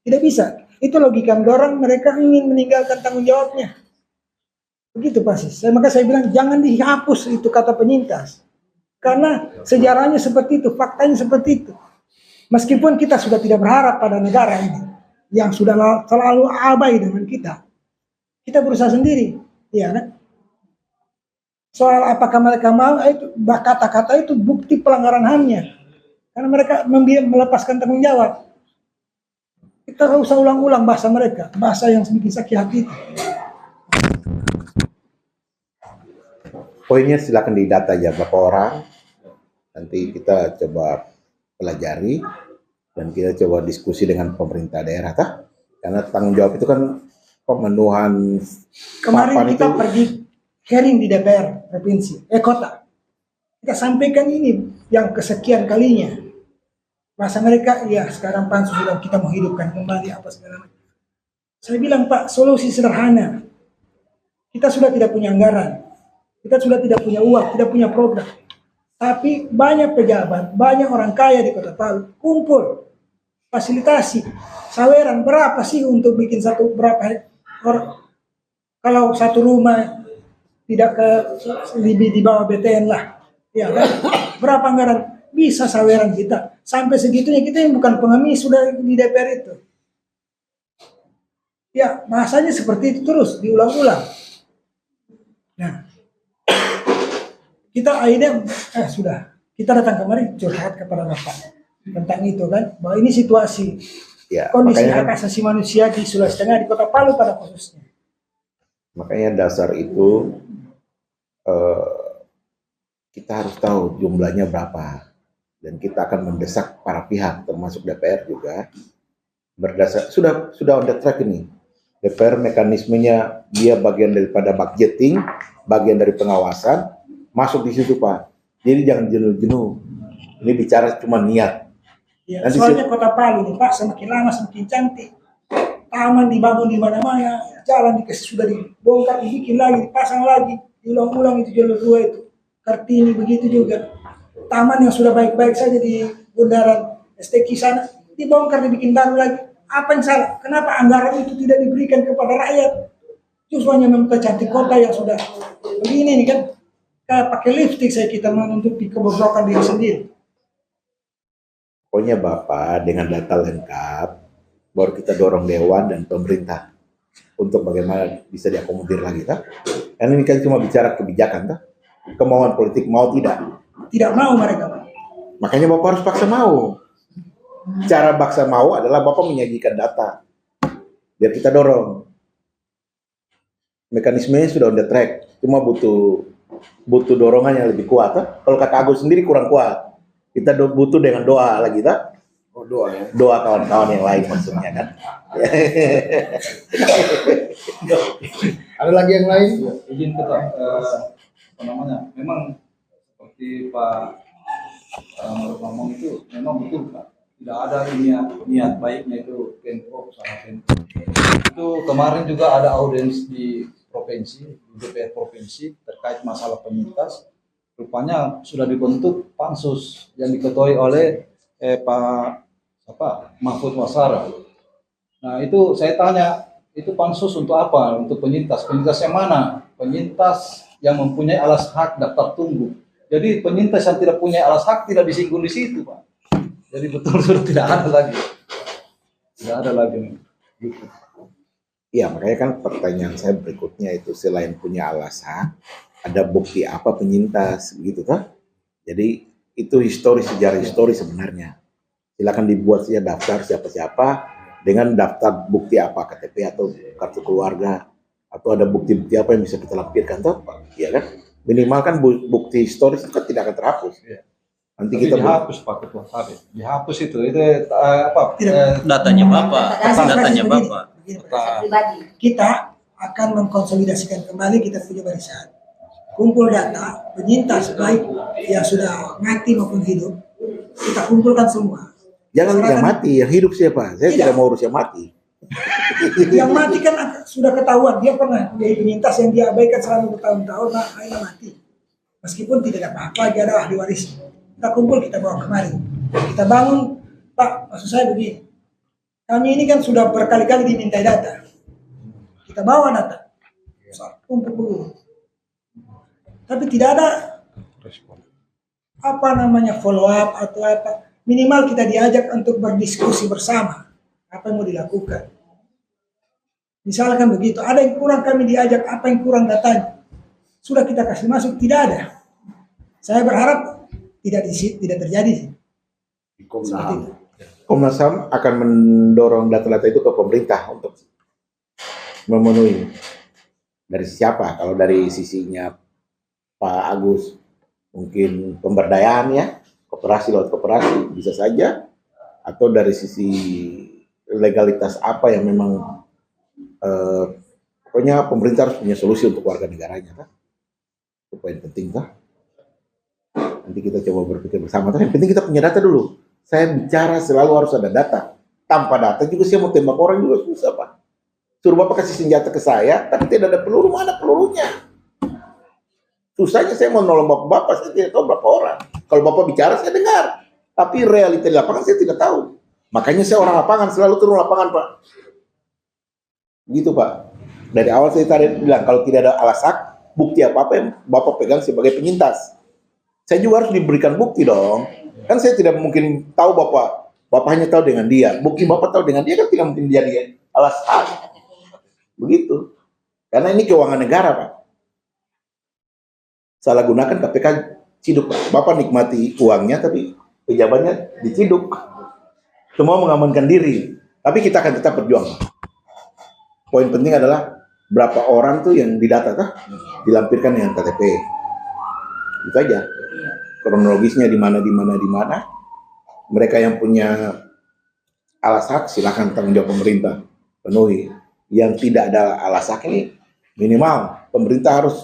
Tidak bisa. Itu logika mendorong mereka ingin meninggalkan tanggung jawabnya. Begitu pasti. Maka saya bilang jangan dihapus itu kata penyintas. Karena sejarahnya seperti itu, faktanya seperti itu. Meskipun kita sudah tidak berharap pada negara ini yang sudah selalu abai dengan kita berusaha sendiri, ya kan? Soal apakah mereka mau, itu kata-kata itu bukti pelanggaran HAM-nya, karena mereka melepaskan tanggung jawab. Kita nggak usah ulang-ulang bahasa mereka, bahasa yang bikin sakit hati itu. Poinnya silakan didata ya berapa orang, nanti kita coba pelajari dan kita coba diskusi dengan pemerintah daerah, karena tanggung jawab itu kan pemenuhan. Kemarin kita pergi hearing di DPR provinsi, kota. Kita sampaikan ini yang kesekian kalinya. Bahasa mereka, ya sekarang pansus sudah kita mau hidupkan kembali apa segala macam. Saya bilang Pak, solusi sederhana. Kita sudah tidak punya anggaran, kita sudah tidak punya uang, tidak punya program. Tapi banyak pejabat, banyak orang kaya di Kota Palu, kumpul, fasilitasi, saweran berapa sih untuk bikin berapa orang? Kalau satu rumah tidak lebih di bawah BTN lah, ya kan? Berapa anggaran bisa saweran kita? Sampai segitunya kita yang bukan pengemis sudah di DPR itu. Ya bahasanya seperti itu terus diulang-ulang. Nah. Kita akhirnya sudah kita datang kemarin curhat kepada Bapak tentang itu kan, bahwa ini situasi kondisi hak asasi manusia di Sulawesi Tengah, di Kota Palu pada khususnya. Makanya dasar itu kita harus tahu jumlahnya berapa, dan kita akan mendesak para pihak termasuk DPR juga berdasar sudah on the track ini. DPR mekanismenya dia bagian daripada budgeting, bagian dari pengawasan. Masuk di situ Pak, jadi jangan jenuh-jenuh. Ini bicara cuma niat. Ya, soalnya Kota Palu nih Pak, semakin lama semakin cantik. Taman dibangun di mana-mana, jalan sudah dibongkar, dibikin lagi, dipasang lagi, diulang-ulang itu jalur 2 itu. Kartini begitu juga. Taman yang sudah baik-baik saja di bundaran STQ sana, dibongkar, dibikin baru lagi. Apa yang salah? Kenapa anggaran itu tidak diberikan kepada rakyat? Justru hanya mempercantik kota yang sudah begini nih kan. Pakai lipstick saya kita menutupi kebobrokan diri sendiri. Pokoknya Bapak dengan data lengkap, baru kita dorong Dewan dan pemerintah untuk bagaimana bisa diakomodir lagi, Karena ini kan cuma bicara kebijakan, kemauan politik mau tidak? Tidak mau mereka, Pak. Makanya Bapak harus paksa mau. Cara paksa mau adalah Bapak menyajikan data, biar kita dorong. Mekanismenya sudah on the track, cuma butuh dorongan yang lebih kuat. Kalau kata Agus sendiri kurang kuat, kita butuh dengan doa lagi, doa ya, doa kawan-kawan yang lain maksudnya kan. Ada lagi yang lain? Izin kita memang seperti Pak ngomong itu memang betul Pak, tidak ada niat baiknya itu Pemprov sama Pemprov. Itu kemarin juga ada audiens di provinsi, di DPR provinsi terkait masalah penyintas. Rupanya sudah dibentuk pansus yang diketuai oleh Pak Mahfud Wasara. Nah itu saya tanya, itu pansus untuk apa? Untuk penyintas. Penyintas yang mana? Penyintas yang mempunyai alas hak daftar tunggu. Jadi penyintas yang tidak punya alas hak tidak disinggung di situ, Pak. Jadi betul sudah tidak ada lagi. Tidak ada lagi. Gitu. Iya, makanya kan pertanyaan saya berikutnya itu, selain punya alas hak, ada bukti apa penyintas, gitu kan? Jadi itu sejarah histori sebenarnya. Silakan dibuat saja daftar siapa-siapa, dengan daftar bukti apa, KTP atau kartu keluarga, atau ada bukti-bukti apa yang bisa kita lampirkan, tuh Pak, ya kan? Minimal kan bukti historis itu kan tidak akan terhapus. Nanti Tapi kita dihapus Pak Ketua Kabit. Dihapus itu apa? Datanya Bapak, datanya Begini, Bapak. begini, kita akan mengkonsolidasikan kembali kita punya barisan, kumpul data penyintas baik yang sudah mati maupun hidup, kita kumpulkan semua. Jangan yang mati, yang hidup siapa? Saya tidak mau urus yang mati. Yang mati kan sudah ketahuan, dia pernah menjadi penyintas yang diabaikan selama bertahun-tahun, nah akhirnya mati. Meskipun tidak ada apa-apa, dia adalah ahli waris. Kita kumpul, kita bawa kemari. Kita bangun, Pak, maksud saya begini. Kami ini kan sudah berkali-kali dimintai data. Kita bawa data. Kumpul dulu. Tapi tidak ada apa namanya follow up atau apa. Minimal kita diajak untuk berdiskusi bersama. Apa yang mau dilakukan. Misalkan begitu, ada yang kurang kami diajak, apa yang kurang datanya. Sudah kita kasih masuk, tidak ada. Saya berharap tidak terjadi. Komnas HAM akan mendorong data-data itu ke pemerintah untuk memenuhi. Dari siapa? Kalau dari sisinya Pak Agus, mungkin pemberdayaan ya, koperasi lewat koperasi bisa saja, atau dari sisi legalitas apa yang memang pokoknya pemerintah harus punya solusi untuk warga negaranya kan, itu poin penting kan. Nanti kita coba berpikir bersama, tapi yang penting kita punya data dulu. Saya bicara selalu harus ada data. Tanpa data juga saya mau tembak orang juga susah Pak. Suruh Bapak kasih senjata ke saya, tapi tidak ada peluru, mana pelurunya? Susahnya saya mau nolong Bapak, saya tidak tahu berapa orang. Kalau Bapak bicara saya dengar, tapi realita di lapangan saya tidak tahu. Makanya saya orang lapangan, selalu turun lapangan Pak. Gitu Pak. Dari awal saya tadi bilang, kalau tidak ada alasan, bukti apa-apa yang Bapak pegang sebagai penyintas. Saya juga harus diberikan bukti dong. Kan saya tidak mungkin tahu Bapak hanya tahu dengan dia. Bukti Bapak tahu dengan dia kan tidak mungkin jadi alasan. Begitu. Karena ini keuangan negara Pak. Salah gunakan KPK ciduk Pak. Bapak nikmati uangnya tapi pejabatnya diciduk. Semua mengamankan diri. Tapi kita akan tetap berjuang. Poin penting adalah berapa orang tuh yang didata kah? Dilampirkan dengan KTP. Itu aja. Kronologisnya di mana. Mereka yang punya alas hak silakan tanggung jawab pemerintah penuhi. Yang tidak ada alas hak ini minimal pemerintah harus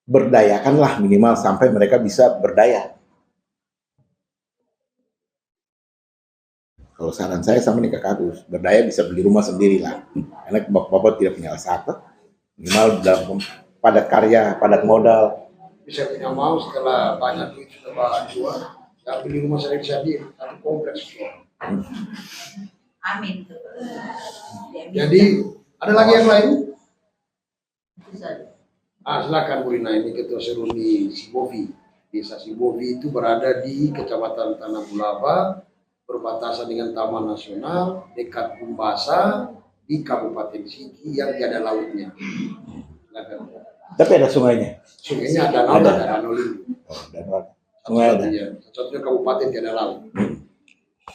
berdayakanlah minimal sampai mereka bisa berdaya. Kalau saran saya sama nih Kak Agus, berdaya bisa beli rumah sendiri lah. Karena Bapak tidak punya alas hak. Minimal dalam padat karya, padat modal. Bisa punya mau setelah banyak duit sudah Bapak jual, saya beli rumah saya sendiri, satu kompleks. Amin. Jadi ada lagi yang lain? Silakan Bu Rina, ini Ketua Seruni Sibovi. Desa Sibovi itu berada di Kecamatan Tanah Bulava, berbatasan dengan Taman Nasional, dekat Bumbasa, di Kabupaten Sigi yang tiada lautnya. Silakan. Tapi ada sungainya. Sungainya ada danau Lili. Oh, danau. Sungai ada. Satu-satunya kabupaten tiada laut.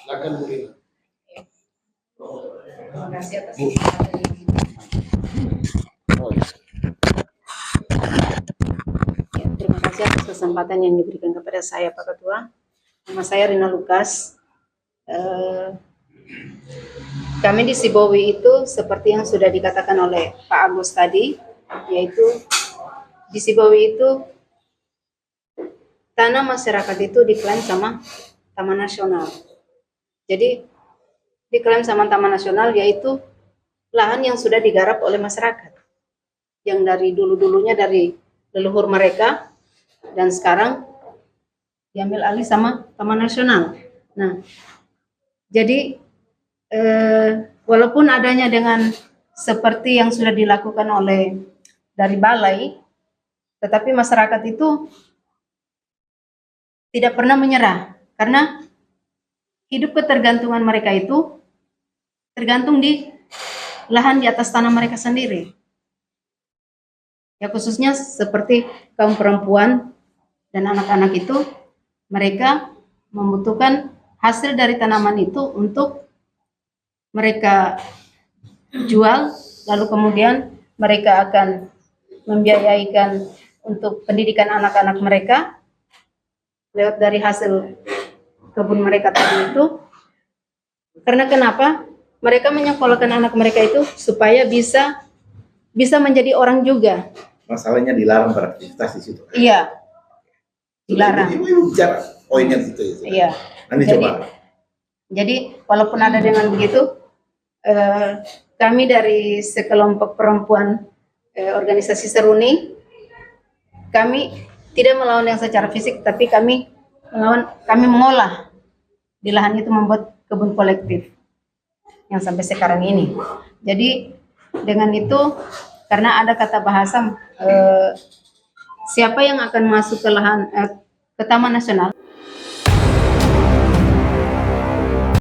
Silakan Bu Rina. Terima kasih atas terima kasih atas kesempatan yang diberikan kepada saya Pak Ketua. Nama saya Rina Lukas. Kami di Sibowi itu seperti yang sudah dikatakan oleh Pak Agus tadi, yaitu di Sibowi itu tanah masyarakat itu diklaim sama Taman Nasional. Jadi diklaim sama Taman Nasional yaitu lahan yang sudah digarap oleh masyarakat, yang dari dulu-dulunya dari leluhur mereka dan sekarang diambil alih sama Taman Nasional. Nah, jadi walaupun adanya dengan seperti yang sudah dilakukan oleh dari balai, tetapi masyarakat itu tidak pernah menyerah karena hidup ketergantungan mereka itu tergantung di lahan di atas tanah mereka sendiri. Ya khususnya seperti kaum perempuan dan anak-anak itu, mereka membutuhkan hasil dari tanaman itu untuk mereka jual, lalu kemudian mereka akan membiayaikan untuk pendidikan anak-anak mereka lewat dari hasil kebun mereka tadi itu. Karena kenapa? Mereka menyekolahkan anak mereka itu supaya bisa menjadi orang juga. Masalahnya dilarang beraktivitas di situ. Iya, dilarang. Ibu bicara poinnya gitu ya. Iya. Nanti coba. Jadi walaupun ada dengan begitu, kami dari sekelompok perempuan organisasi Seruni, kami tidak melawan yang secara fisik, tapi kami mengolah di lahan itu, membuat kebun kolektif yang sampai sekarang ini. Jadi dengan itu, karena ada kata bahasa siapa yang akan masuk ke lahan ke Taman Nasional